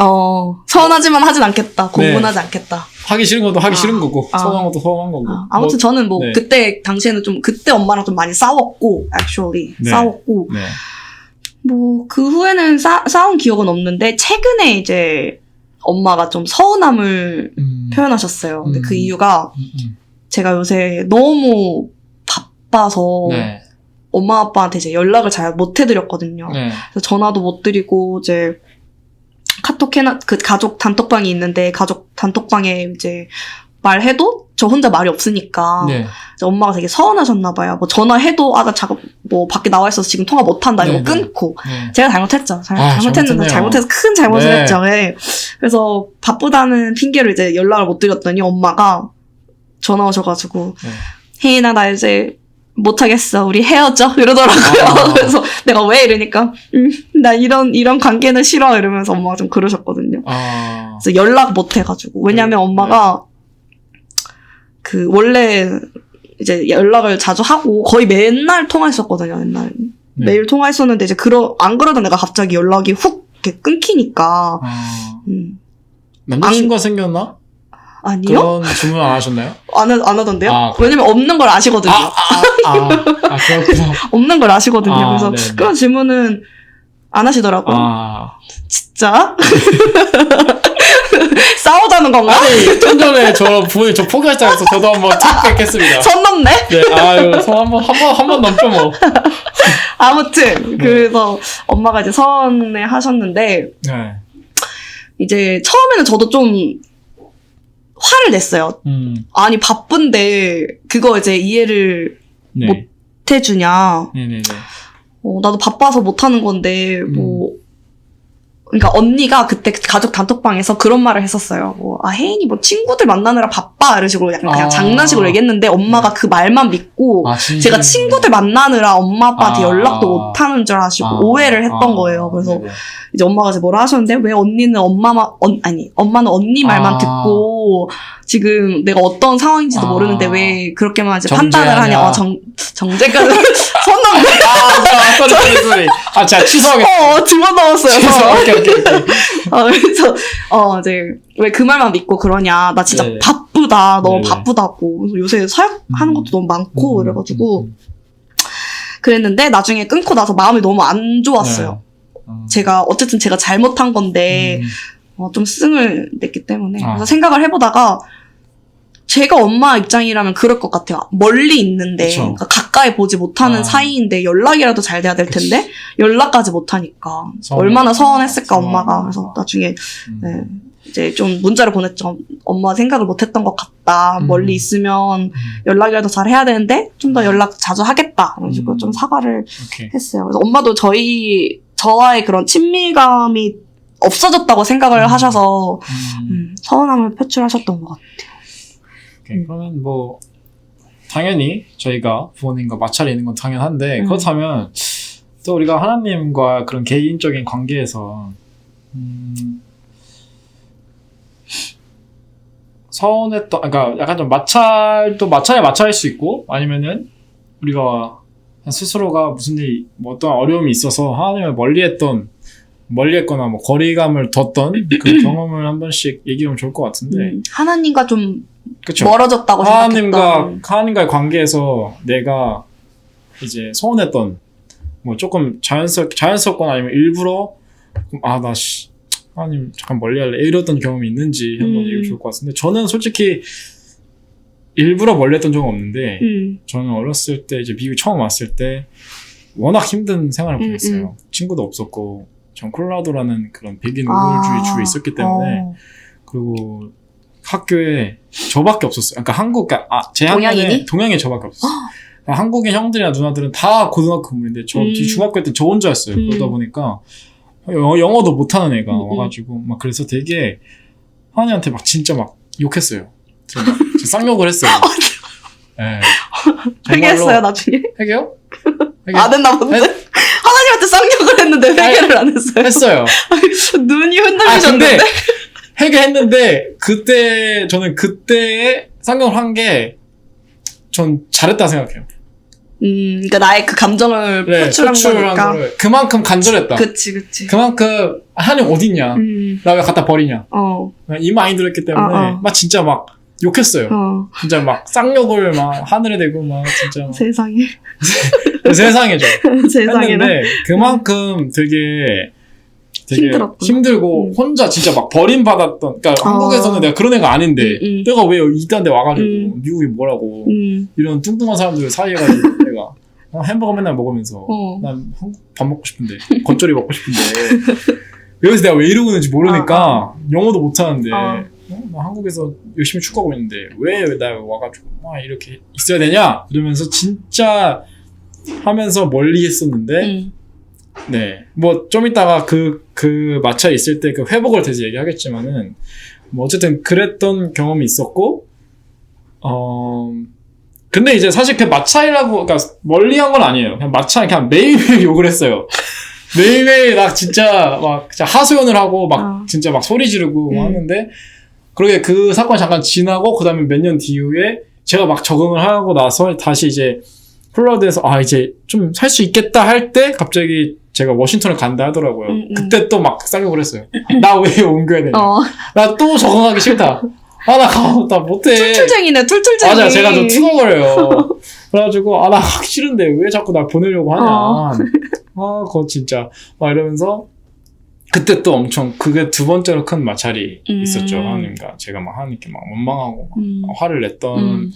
서운하지만 하진 않겠다. 공부는 하지 않겠다. 하기 싫은 것도 하기 싫은 거고 서운한 것도 서운한 거고. 아무튼 저는 그때 당시에는 그때 엄마랑 좀 많이 싸웠고 싸웠고 뭐 그 후에는 싸운 기억은 없는데 최근에 이제 엄마가 좀 서운함을 표현하셨어요. 근데 그 이유가 제가 요새 너무 바빠서 엄마 아빠한테 이제 연락을 잘 못 해드렸거든요. 네. 그래서 전화도 못 드리고 이제 카톡 그 가족 단톡방이 있는데 가족 단톡방에 이제 말해도 저 혼자 말이 없으니까 네. 이제 엄마가 되게 서운하셨나 봐요. 뭐 전화해도 나 작업 뭐 밖에 나와 있어서 지금 통화 못 한다 이거 네, 네. 끊고 네. 제가 잘못했죠. 잘못했는데 잘못했네요. 잘못해서 큰 잘못을 네. 했죠. 네. 그래서 바쁘다는 핑계로 이제 연락을 못 드렸더니 엄마가 전화 오셔가지고 네. 혜인아 나 이제 못하겠어. 우리 헤어져 이러더라고요. 그래서 내가 왜 이러니까 나 이런 관계는 싫어 이러면서 엄마가 좀 그러셨거든요. 그래서 연락 못 해가지고 왜냐면 엄마가 그 원래 이제 연락을 자주 하고 거의 맨날 통화했었거든요. 옛날 네. 매일 통화했었는데 이제 안 그러던 내가 갑자기 연락이 훅 이렇게 끊기니까 남자친구가 생겼나? 아니요? 그런 질문 안 하셨나요? 안 하던데요? 그래요? 왜냐면 없는 걸 아시거든요. 그렇구나. 없는 걸 아시거든요. 그래서 네네. 그런 질문은 안 하시더라고요. 진짜? 싸우자는 건가? 아니, 좀 전에 저 부모님 저 포기하자 해서 저도 한번 탁 뺏겠습니다. 선 넘네? 네, 아유, 한 번 넘죠, 뭐. 아무튼, 그래서 엄마가 이제 서운해 하셨는데, 네. 이제 처음에는 저도 좀 화를 냈어요. 아니, 바쁜데, 그거 이제 이해를 네. 못 해주냐. 네네네. 나도 바빠서 못하는 건데, 그러니까 언니가 그때 가족 단톡방에서 그런 말을 했었어요. 혜인이 뭐 친구들 만나느라 바빠 이런 식으로 약간 그냥 장난식으로 얘기했는데 엄마가 그 말만 믿고 제가 친구들 만나느라 엄마 아빠한테 연락도 못 하는 줄 아시고 오해를 했던 거예요. 그래서 네네. 이제 엄마가 이제 뭐라 하셨는데 왜 언니는 엄마는 언니 말만 듣고 지금 내가 어떤 상황인지도 모르는데 왜 그렇게만 이제 판단을 하냐. 정제가 손 넘네. 쏘리. 제가 취소하겠습니다. 집어넣었어요. 오케이. 그래서 이제 왜 그 말만 믿고 그러냐. 나 진짜 네네. 바쁘다. 너무 네네. 바쁘다고. 그래서 요새 사역하는 것도 너무 많고 그래가지고 그랬는데 나중에 끊고 나서 마음이 너무 안 좋았어요. 제가 어쨌든 제가 잘못한 건데 좀 승을 냈기 때문에 그래서 생각을 해보다가 제가 엄마 입장이라면 그럴 것 같아요. 멀리 있는데 그러니까 가까이 보지 못하는 사이인데 연락이라도 잘 돼야 될 텐데 연락까지 못하니까 얼마나 서운했을까 엄마가. 그래서 나중에 이제 좀 문자를 보냈죠. 엄마 생각을 못했던 것 같다. 멀리 있으면 연락이라도 잘 해야 되는데 좀 더 연락 자주 하겠다. 그런 식으로 좀 사과를 했어요. 그래서 엄마도 저와의 그런 친밀감이 없어졌다고 생각을 하셔서 서운함을 표출하셨던 것 같아요. 그러면 뭐 당연히 저희가 부모님과 마찰이 있는 건 당연한데 그렇다면 또 우리가 하나님과 그런 개인적인 관계에서 서운했던 그러니까 약간 좀 마찰일 수 있고 아니면은 우리가 스스로가 무슨 일 뭐 어떤 어려움이 있어서 하나님을 멀리했거나 뭐 거리감을 뒀던 그 경험을 한 번씩 얘기하면 좋을 것 같은데 하나님과 좀 그쵸? 멀어졌다고 생각했던 하나님과의 관계에서 내가 이제 서운했던 뭐 조금 자연스럽거나 아니면 일부러 하나님 잠깐 멀리할래 이랬던 경험이 있는지 한번 얘기해 줄 것 같은데 저는 솔직히 일부러 멀리했던 적은 없는데 저는 어렸을 때 이제 미국 처음 왔을 때 워낙 힘든 생활을 보냈어요. 친구도 없었고 전 콜로라도라는 그런 백인 우월주의 주에 있었기 때문에 그리고 학교에 저밖에 없었어요. 그러니까 제 학년에 동양인이 저밖에 없었어요. 한국인 형들이나 누나들은 다 고등학교 건물인데 저 중학교 때 저 혼자였어요. 그러다 보니까 영어도 못하는 애가 와가지고 막 그래서 되게 하나님한테 막 진짜 막 욕했어요. 제가 쌍욕을 했어요. 네. 회개했어요 나중에? 회개요? 안 했나 본데? 하나님한테 쌍욕을 했는데 회개를 안 했어요. 했어요. 눈이 흔들리셨는데? 회개했는데 저는 그때에 쌍욕을 한 게 전 잘했다 생각해요. 그러니까 나의 그 감정을 표출한 거니까. 거를 그만큼 간절했다. 그치. 그만큼 하나님 어딨냐? 나 왜 갖다 버리냐? 이 마인드로 했기 때문에 막 진짜 막 욕했어요. 진짜 막 쌍욕을 막 하늘에 대고 막 진짜 세상에. 세상에죠. 세상에는 했는데 그만큼 되게 힘들었구나. 힘들고 혼자 진짜 막 버림받았던 그러니까 한국에서는 내가 그런 애가 아닌데 내가 왜 이딴 데 와가지고 미국이 뭐라고 이런 뚱뚱한 사람들 사이에 가지고 내가 햄버거 맨날 먹으면서 난 한국 밥 먹고 싶은데 겉절이 먹고 싶은데 여기서 내가 왜 이러고 있는지 모르니까 영어도 못하는데 나 한국에서 열심히 축구하고 있는데 왜 나 와가지고 막 이렇게 있어야 되냐 이러면서 진짜 하면서 멀리 했었는데 네, 뭐 좀 이따가 그 마차에 있을 때 그 회복을 대해서 얘기하겠지만은 뭐 어쨌든 그랬던 경험이 있었고 근데 이제 사실 그 마차이라고 그러니까 멀리한 건 아니에요. 그냥 마차 그냥 매일매일 욕을 했어요. 매일매일 막 진짜 막 진짜 하소연을 하고 막 진짜 막 소리 지르고 하는데 그러게 그 사건이 잠깐 지나고 그다음에 몇 년 뒤에 제가 막 적응을 하고 나서 다시 이제 폴라드에서 이제 좀 살 수 있겠다 할 때 갑자기 제가 워싱턴을 간다 하더라고요. 그때 또 막 쌍욕을 했어요. 나 왜 옮겨야 되냐. 나 또 적응하기 싫다. 나 못해. 툴툴쟁이네, 툴툴쟁이. 맞아, 제가 좀 투덜거려요. 그래가지고, 나 가기 싫은데 왜 자꾸 날 보내려고 하냐. 그거 진짜. 이러면서, 그때 또 엄청, 그게 두 번째로 큰 마찰이 있었죠. 하나님과. 제가 막 하나님께 막 원망하고, 막 화를 냈던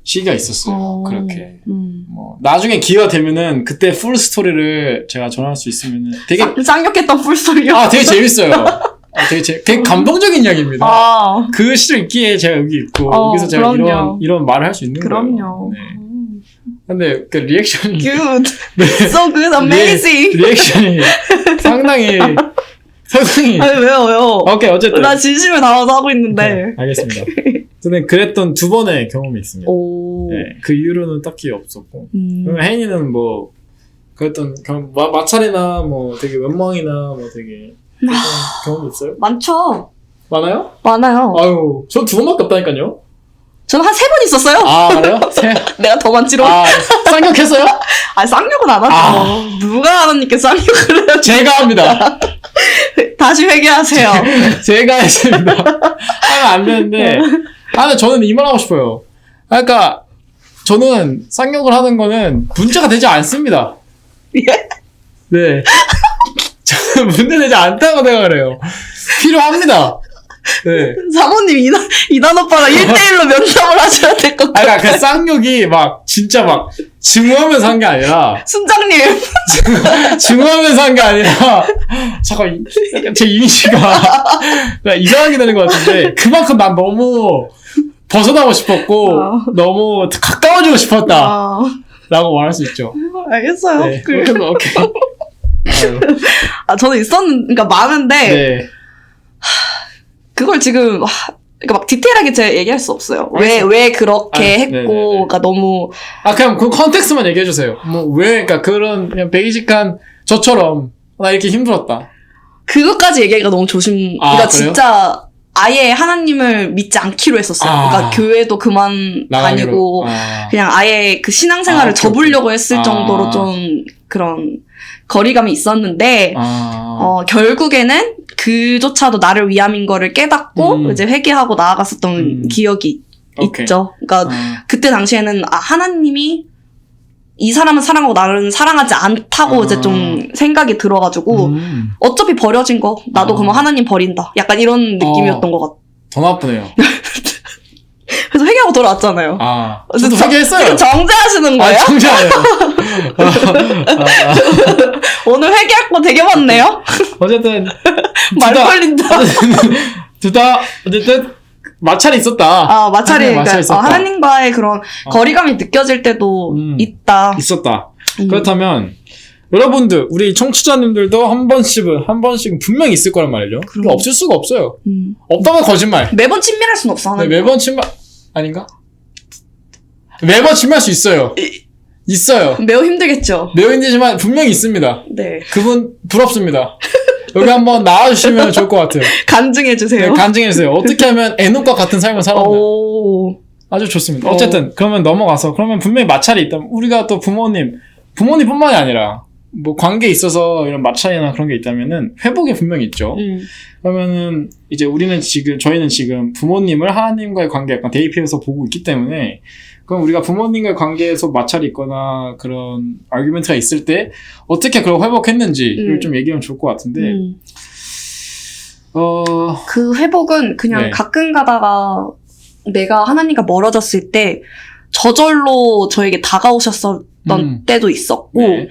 시기가 있었어요. 그렇게. 뭐, 나중에 기회가 되면은, 그때 풀 스토리를 제가 전할 수 있으면은 되게. 쌍욕했던 풀스토리요? 되게 재밌어요. 되게 감동적인 이야기입니다. 그 시절 있기에 제가 여기 있고, 여기서 제가 이런 말을 할 수 있는 거예요. 그럼요. 네. 근데 그 리액션이. Good. 네. So good, amazing. 리액션이 상당히. 왜요? 오케이, 어쨌든. 나 진심을 담아서 하고 있는데. 네, 알겠습니다. 저는 그랬던 두 번의 경험이 있습니다. 네, 그 이후로는 딱히 없었고. 그러면 혜인이는 뭐, 그랬던 마찰이나 뭐 되게 원망이나 뭐 되게. 경험이 있어요? 많죠. 많아요? 많아요. 아유, 전 두 번밖에 없다니까요. 저는 한 3번 있었어요. 그래요? 내가 더 많지롱. 쌍욕했어요? 쌍욕은 안 하죠. 누가 하나님께 쌍욕을 해요? 제가 합니다. 다시 회개하세요. 제가 했습니다. 하면 안 되는데. 근데 저는 이 말 하고 싶어요. 그러니까, 저는 쌍욕을 하는 거는 문제가 되지 않습니다. 예? 네. 저는 문제되지 않다고 생각을 해요. 필요합니다. 네. 사모님, 이단 오빠랑 1대1로 면담을 하셔야 될 것 같아요. 그러니까 그 쌍욕이 막, 진짜 막, 증오하면서 한 게 아니라. 순장님. 증오하면서 한 게 아니라. 잠깐, 제 이미지가 이상하게 되는 것 같은데, 그만큼 난 너무 벗어나고 싶었고, 너무 가까워지고 싶었다. 라고 말할 수 있죠. 알겠어요. 네. 오케이. 저는 그러니까 많은데. 네. 그걸 지금, 그러니까 막 디테일하게 제가 얘기할 수 없어요. 왜 그렇게 했고, 그러니까 너무. 그냥 그 컨텍스트만 얘기해주세요. 그러니까 그런, 그냥 베이직한 저처럼, 나 이렇게 힘들었다. 그것까지 얘기하기가 너무 그러니까 그래요? 진짜, 아예 하나님을 믿지 않기로 했었어요. 그러니까 교회도 그만 다니고, 그냥 아예 그 신앙생활을 접으려고 했을 정도로 좀 그런 거리감이 있었는데, 결국에는 그조차도 나를 위함인 거를 깨닫고, 이제 회개하고 나아갔었던 기억이 있죠. 그러니까 그때 당시에는, 하나님이 이 사람은 사랑하고 나는 사랑하지 않다고 이제 좀 생각이 들어가지고, 어차피 버려진 거, 나도 그러면 하나님 버린다. 약간 이런 느낌이었던 것 같아요. 더 나쁘네요. 그래서 회개하고 돌아왔잖아요. 저도 회개했어요. 정죄하시는 거예요? 정죄해요. 오늘 회개할 거 되게 많네요? 어쨌든. 말 걸린다. 어쨌든. 마찰이 있었다. 마찰이, 그러니까, 있었다. 하나님과의 그런 거리감이 느껴질 때도 있었다. 그렇다면, 여러분들, 우리 청취자님들도 한 번씩은 분명히 있을 거란 말이죠. 그럼 없을 수가 없어요. 없다면 거짓말. 매번 친밀할 순 없어, 하나님. 네, 매번 아닌가? 매번 친밀할 수 있어요. 있어요. 매우 힘들겠죠. 매우 힘들지만 분명히 있습니다. 네. 그분 부럽습니다. 여기 한번 나와주시면 좋을 것 같아요. 간증해주세요. 네, 간증해주세요. 어떻게 하면 애녹과 같은 삶을 살았나. 아주 좋습니다. 어쨌든 그러면 넘어가서 그러면 분명히 마찰이 있다면 우리가 또 부모님뿐만이 아니라 뭐 관계에 있어서 이런 마찰이나 그런 게 있다면은 회복이 분명히 있죠. 그러면은 이제 저희는 지금 부모님을 하나님과의 관계 약간 대입해서 보고 있기 때문에 그럼 우리가 부모님과의 관계에서 마찰이 있거나 그런 아규멘트가 있을 때 어떻게 그걸 회복했는지를 좀 얘기하면 좋을 것 같은데 그 회복은 그냥 가끔 가다가 내가 하나님과 멀어졌을 때 저절로 저에게 다가오셨던 때도 있었고, 네.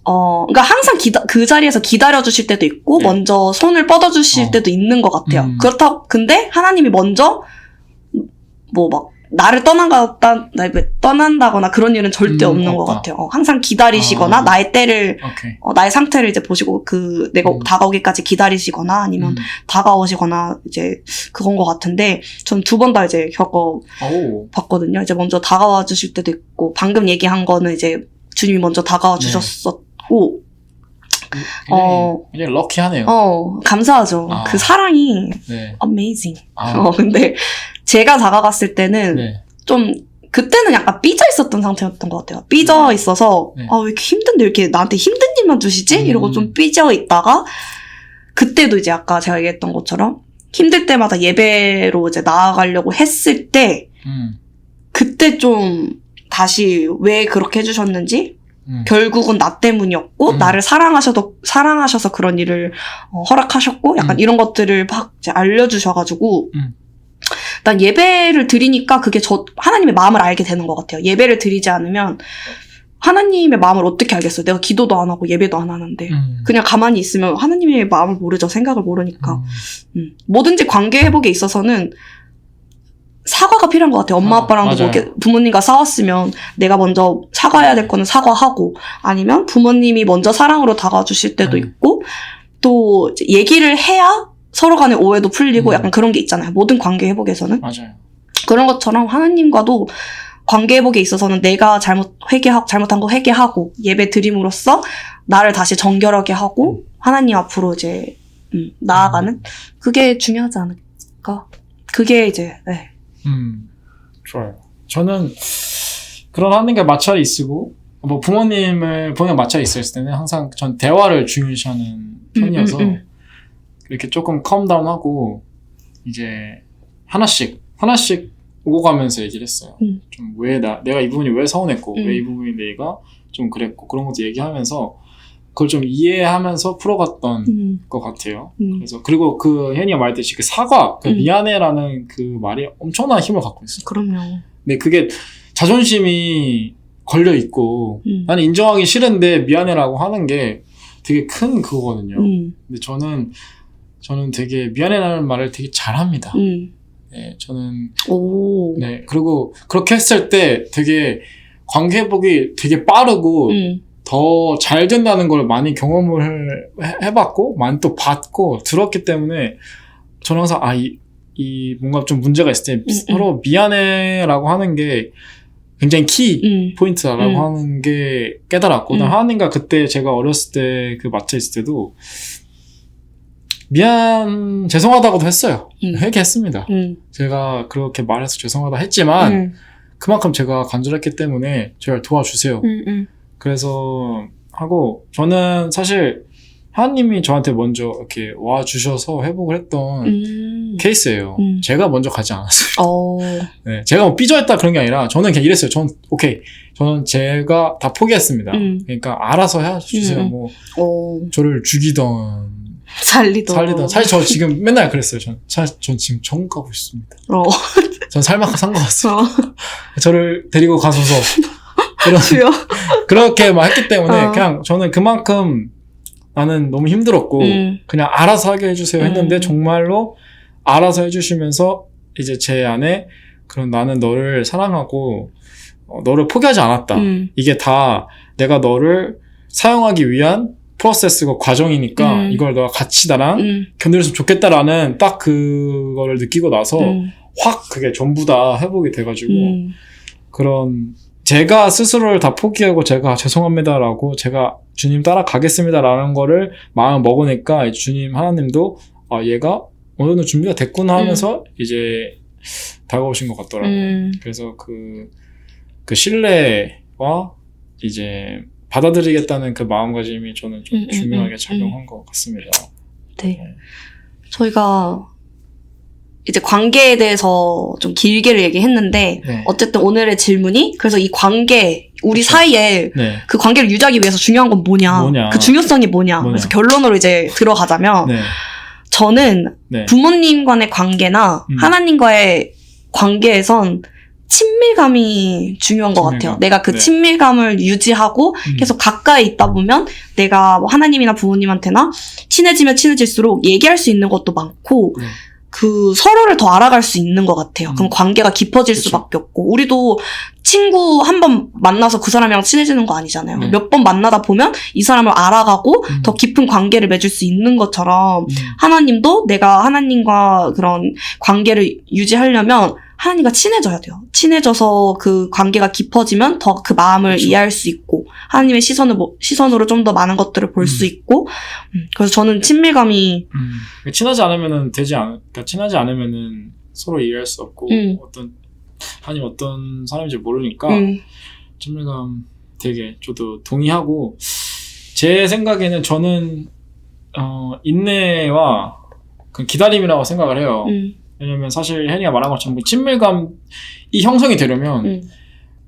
그러니까 항상 그 자리에서 기다려주실 때도 있고, 네. 먼저 손을 뻗어주실 때도 있는 것 같아요. 그렇다고, 근데 하나님이 먼저, 나를 떠난다거나 그런 일은 절대 없는 없다. 것 같아요. 항상 기다리시거나, 나의 때를, 오케이. 나의 상태를 이제 보시고, 내가 다가오기까지 기다리시거나, 아니면 다가오시거나, 이제, 그건 것 같은데, 전 2번 다 이제 겪어봤거든요. 이제 먼저 다가와 주실 때도 있고, 방금 얘기한 거는 이제, 주님이 먼저 다가와 주셨었고, 굉장히 럭키하네요. 감사하죠. 그 사랑이, 네. amazing. 근데, 제가 다가갔을 때는, 네. 좀, 그때는 약간 삐져 있었던 상태였던 것 같아요. 삐져 있어서, 네. 왜 이렇게 힘든데, 왜 이렇게 나한테 힘든 일만 주시지? 이러고 좀 삐져 있다가, 그때도 이제 아까 제가 얘기했던 것처럼, 힘들 때마다 예배로 이제 나아가려고 했을 때, 그때 좀, 다시 왜 그렇게 해주셨는지, 결국은 나 때문이었고, 나를 사랑하셔서 그런 일을 허락하셨고, 약간 이런 것들을 막 이제 알려주셔가지고, 난 예배를 드리니까 그게 하나님의 마음을 알게 되는 것 같아요. 예배를 드리지 않으면 하나님의 마음을 어떻게 알겠어요? 내가 기도도 안 하고 예배도 안 하는데. 그냥 가만히 있으면 하나님의 마음을 모르죠. 생각을 모르니까. 뭐든지 관계 회복에 있어서는 사과가 필요한 것 같아요. 엄마 아빠랑도 부모님과 싸웠으면 내가 먼저 사과해야 될 거는 사과하고, 아니면 부모님이 먼저 사랑으로 다가와 주실 때도 있고, 또 이제 얘기를 해야 서로 간의 오해도 풀리고 약간 그런 게 있잖아요. 모든 관계 회복에서는. 맞아요. 그런 것처럼 하나님과도 관계 회복에 있어서는 내가 잘못한 거 회개하고 예배 드림으로써 나를 다시 정결하게 하고 하나님 앞으로 이제 나아가는, 그게 중요하지 않을까. 그게 이제 네. 좋아요. 저는 그런 하나님과 마찰이 있고, 부모님과 마찰이 있을 때는 항상 전 대화를 중요시하는 편이어서 이렇게 조금 컴다운하고 이제 하나씩 오고 가면서 얘기를 했어요. 좀 내가 이 부분이 왜 서운했고, 왜 이 부분이 내가 좀 그랬고, 그런 것도 얘기하면서 그걸 좀 이해하면서 풀어갔던 것 같아요. 그리고 혜니가 말했듯이 그 사과, 미안해라는 그 말이 엄청난 힘을 갖고 있어요. 그럼요. 근데 그게 자존심이 걸려있고, 나는 인정하기 싫은데 미안해라고 하는 게 되게 큰 그거거든요. 근데 저는 되게 미안해라는 말을 되게 잘합니다. 네, 저는. 네, 그리고 그렇게 했을 때 되게 관계 회복이 되게 빠르고, 더 잘 된다는 걸 많이 경험을 해봤고, 많이 또 봤고, 들었기 때문에, 저는 항상, 뭔가 좀 문제가 있을 때, 서로 미안해라고 하는 게 굉장히 키 포인트라고 하는 게 깨달았고, 하나님과 그때 제가 어렸을 때 그 마트 있을 때도, 죄송하다고도 했어요. 회개했습니다. 제가 그렇게 말해서 죄송하다 했지만, 그만큼 제가 간절했기 때문에 저를 도와주세요. 그래서 하고, 저는 사실 하나님이 저한테 먼저 이렇게 와주셔서 회복을 했던 케이스예요. 제가 먼저 가지 않았어요. 네, 제가 삐져있다 그런 게 아니라 저는 그냥 이랬어요. 저는 제가 다 포기했습니다. 그러니까 알아서 해주세요. 저를 죽이던 살리던. 사실 저 지금 맨날 그랬어요. 전 지금 천국 가고 싶습니다. 전 살만큼 산 것 같아요. 저를 데리고 가소서. 그렇게 막 했기 때문에 그냥 저는 그만큼 나는 너무 힘들었고 그냥 알아서 하게 해주세요 했는데 정말로 알아서 해주시면서 이제 제 안에 그런 나는 너를 사랑하고 너를 포기하지 않았다. 이게 다 내가 너를 사용하기 위한 프로세스고 과정이니까 이걸 너가 같이 나랑 견뎌줬으면 좋겠다라는 딱 그거를 느끼고 나서 확 그게 전부 다 회복이 돼가지고 그런 제가 스스로를 다 포기하고 제가 죄송합니다라고 제가 주님 따라가겠습니다라는 거를 마음 먹으니까 주님 하나님도 얘가 어느 정도 준비가 됐구나 하면서 이제 다가오신 것 같더라고요. 그래서 그 신뢰와 이제 받아들이겠다는 그 마음가짐이 저는 좀 중요하게 작용한 것 같습니다. 네. 저희가 이제 관계에 대해서 좀 길게를 얘기했는데 어쨌든 오늘의 질문이 그래서 이 관계 우리 사이에 그 관계를 유지하기 위해서 중요한 건 뭐냐. 그 중요성이 뭐냐. 그래서 결론으로 이제 들어가자면 저는 부모님 간의 관계나 하나님과의 관계에선 친밀감이 중요한 것 같아요. 친밀감. 내가 그 네. 친밀감을 유지하고 계속 가까이 있다 보면 내가 뭐 하나님이나 부모님한테나 친해지면 친해질수록 얘기할 수 있는 것도 많고 네. 그 서로를 더 알아갈 수 있는 것 같아요. 그럼 관계가 깊어질 그쵸. 수밖에 없고 우리도 친구 한 번 만나서 그 사람이랑 친해지는 거 아니잖아요. 네. 몇 번 만나다 보면 이 사람을 알아가고 더 깊은 관계를 맺을 수 있는 것처럼 하나님도 내가 하나님과 그런 관계를 유지하려면 하나님과 친해져야 돼요. 친해져서 그 관계가 깊어지면 더 그 마음을 그쵸. 이해할 수 있고 하나님의 시선으로 좀 더 많은 것들을 볼 수 있고 그래서 저는 친밀감이 친하지 않으면은 그러니까 친하지 않으면은 서로 이해할 수 없고 하나님 어떤 사람인지 모르니까 친밀감 되게 저도 동의하고 제 생각에는 저는 인내와 그 기다림이라고 생각을 해요. 왜냐면 사실 혜리가 말한 것처럼 친밀감이 형성이 되려면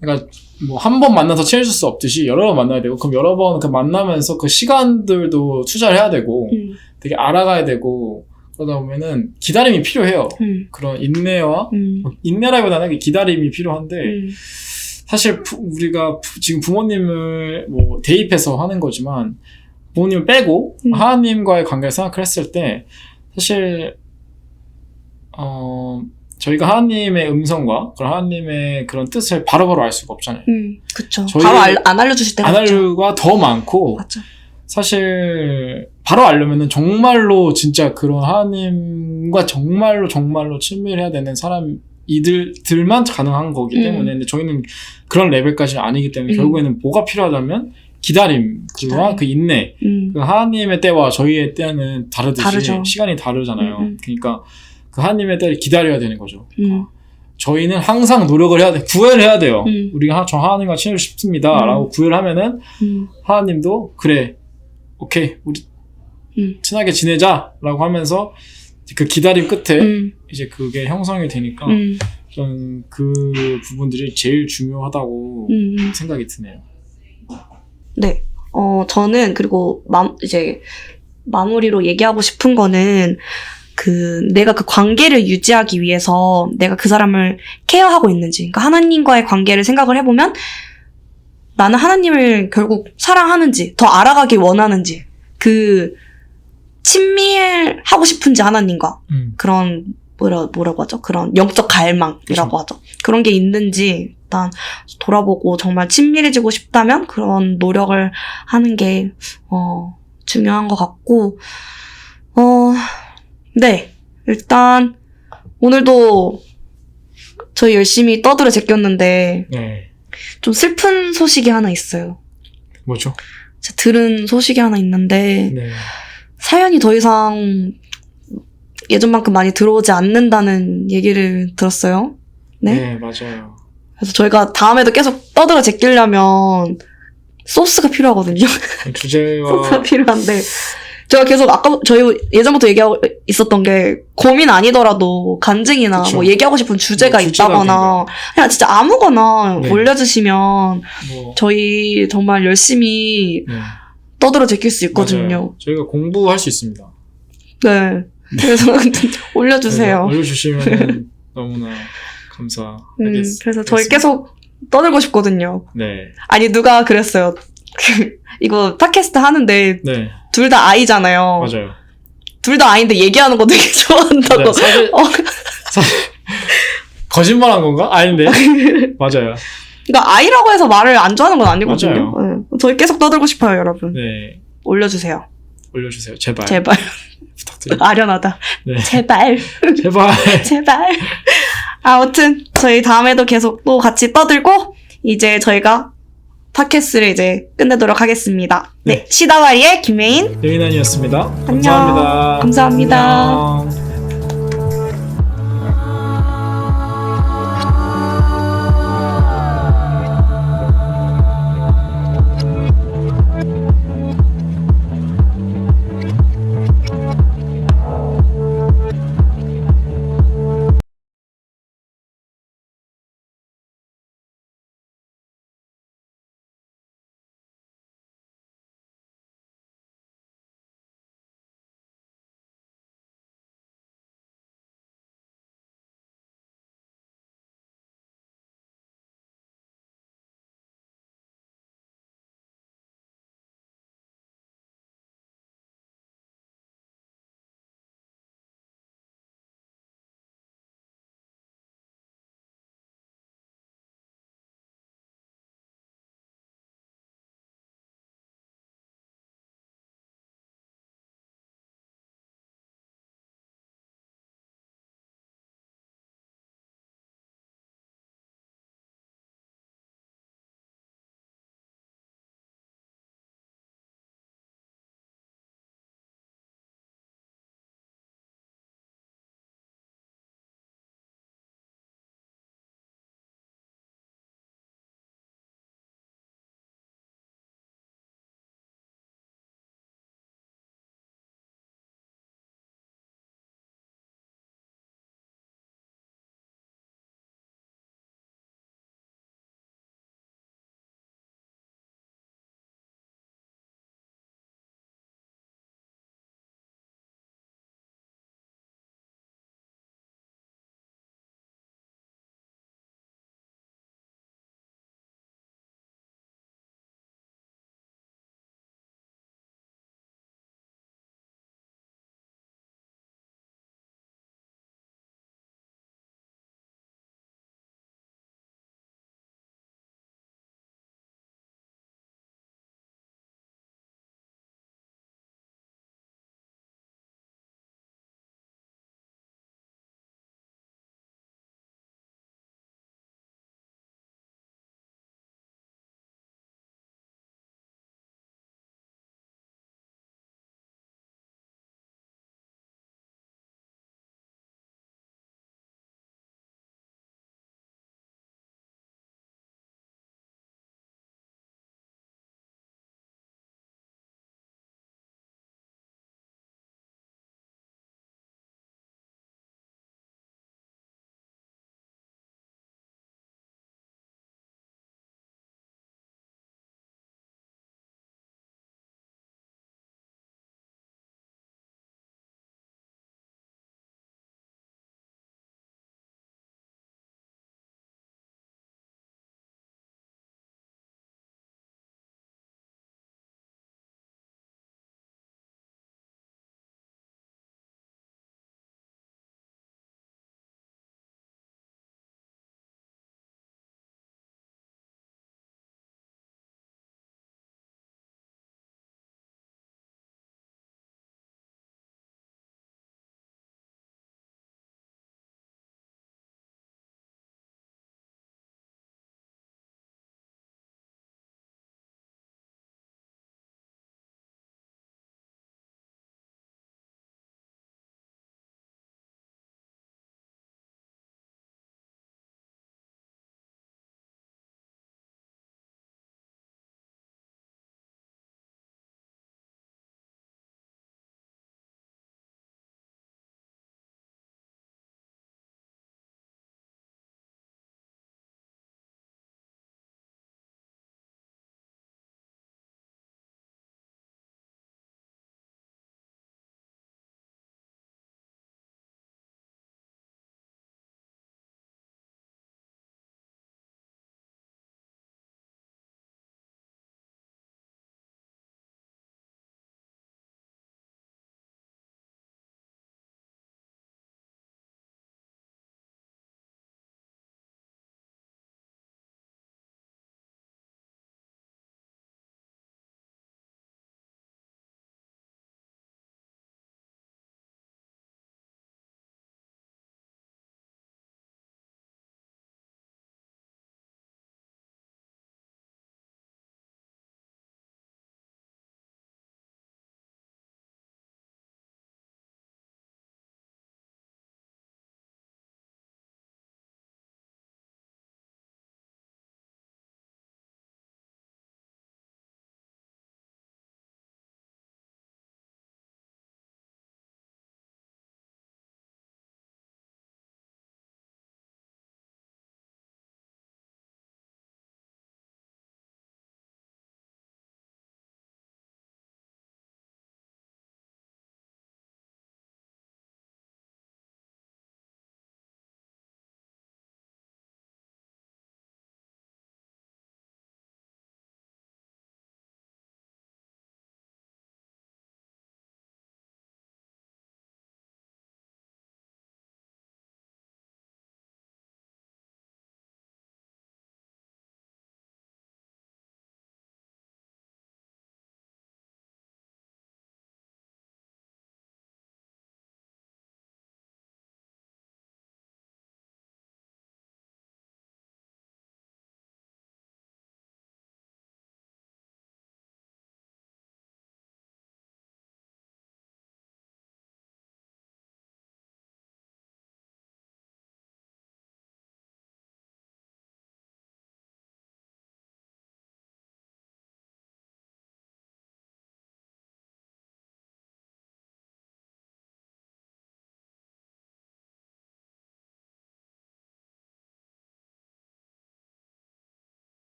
그러니까 뭐 한 번 만나서 친해질 수 없듯이 여러 번 만나야 되고 그럼 여러 번 그 만나면서 그 시간들도 투자를 해야 되고 되게 알아가야 되고 그러다 보면은 기다림이 필요해요. 그런 인내와 인내라기보다는 기다림이 필요한데 사실 우리가 지금 부모님을 뭐 대입해서 하는 거지만 부모님을 빼고 하나님과의 관계를 생각을 했을 때 사실 저희가 하나님의 음성과 그런 하나님의 그런 뜻을 바로바로 알 수가 없잖아요. 그쵸. 바로 안 알려주실 때가 안 알려가 더 많고 맞죠. 사실 바로 알려면은 정말로 진짜 그런 하나님과 정말로 친밀해야 되는 사람들만 가능한 거기 때문에 근데 저희는 그런 레벨까지 아니기 때문에 결국에는 뭐가 필요하다면 기다림과 그 인내 그 하나님의 때와 저희의 때는 다르죠. 시간이 다르잖아요. 그러니까 그 하나님의 때를 기다려야 되는 거죠. 저희는 항상 노력을 해야 돼. 구애를 해야 돼요. 우리가 저 하나님과 친해지고 싶습니다. 라고 구애를 하면은 하나님도 그래 오케이 우리 친하게 지내자 라고 하면서 그 기다림 끝에 이제 그게 형성이 되니까 저는 그 부분들이 제일 중요하다고 생각이 드네요. 네. 저는 그리고 이제 마무리로 얘기하고 싶은 거는 내가 그 관계를 유지하기 위해서 내가 그 사람을 케어하고 있는지, 그러니까 하나님과의 관계를 생각을 해보면 나는 하나님을 결국 사랑하는지, 더 알아가길 원하는지, 친밀하고 싶은지 하나님과 그런 뭐라고 하죠? 그런 영적 갈망이라고 그쵸. 하죠. 그런 게 있는지 일단 돌아보고 정말 친밀해지고 싶다면 그런 노력을 하는 게 중요한 것 같고 네. 일단 오늘도 저희 열심히 떠들어 제꼈는데 네. 좀 슬픈 소식이 하나 있어요. 뭐죠? 제가 들은 소식이 하나 있는데 네. 사연이 더 이상 예전만큼 많이 들어오지 않는다는 얘기를 들었어요. 네? 네, 맞아요. 그래서 저희가 다음에도 계속 떠들어 제끼려면 소스가 필요하거든요. 주제와 소스가 필요한데 제가 계속 저희 예전부터 얘기하고 있었던 게 고민 아니더라도 간증이나 그쵸. 뭐 얘기하고 싶은 주제가 뭐 있다거나 그냥 진짜 아무거나 네. 올려주시면 뭐 저희 정말 열심히 네. 떠들어 제낄 수 있거든요. 맞아요. 저희가 공부할 수 있습니다. 네. 그래서 올려주세요. 올려주시면 너무나 감사하겠습니다. 그래서 저희 계속 떠들고 싶거든요. 네. 아니 누가 그랬어요. 이거 팟캐스트 하는데 네. 둘 다 아이잖아요. 맞아요. 둘 다 아이인데 얘기하는 거 되게 좋아한다고. 네, 사실 거짓말한 건가? 아닌데. 맞아요. 그러니까 아이라고 해서 말을 안 좋아하는 건 아니거든요. 맞아요. 네. 저희 계속 떠들고 싶어요, 여러분. 네. 올려주세요. 올려주세요. 제발. 제발. 부탁드립니다. 아련하다. 네. 제발. 제발. 제발. 아무튼 저희 다음에도 계속 또 같이 떠들고 이제 저희가 팟캐스트를 이제 끝내도록 하겠습니다. 네. 네. 시다와리의 김혜인. 예민한이었습니다. 안녕. 감사합니다. 감사합니다. 안녕.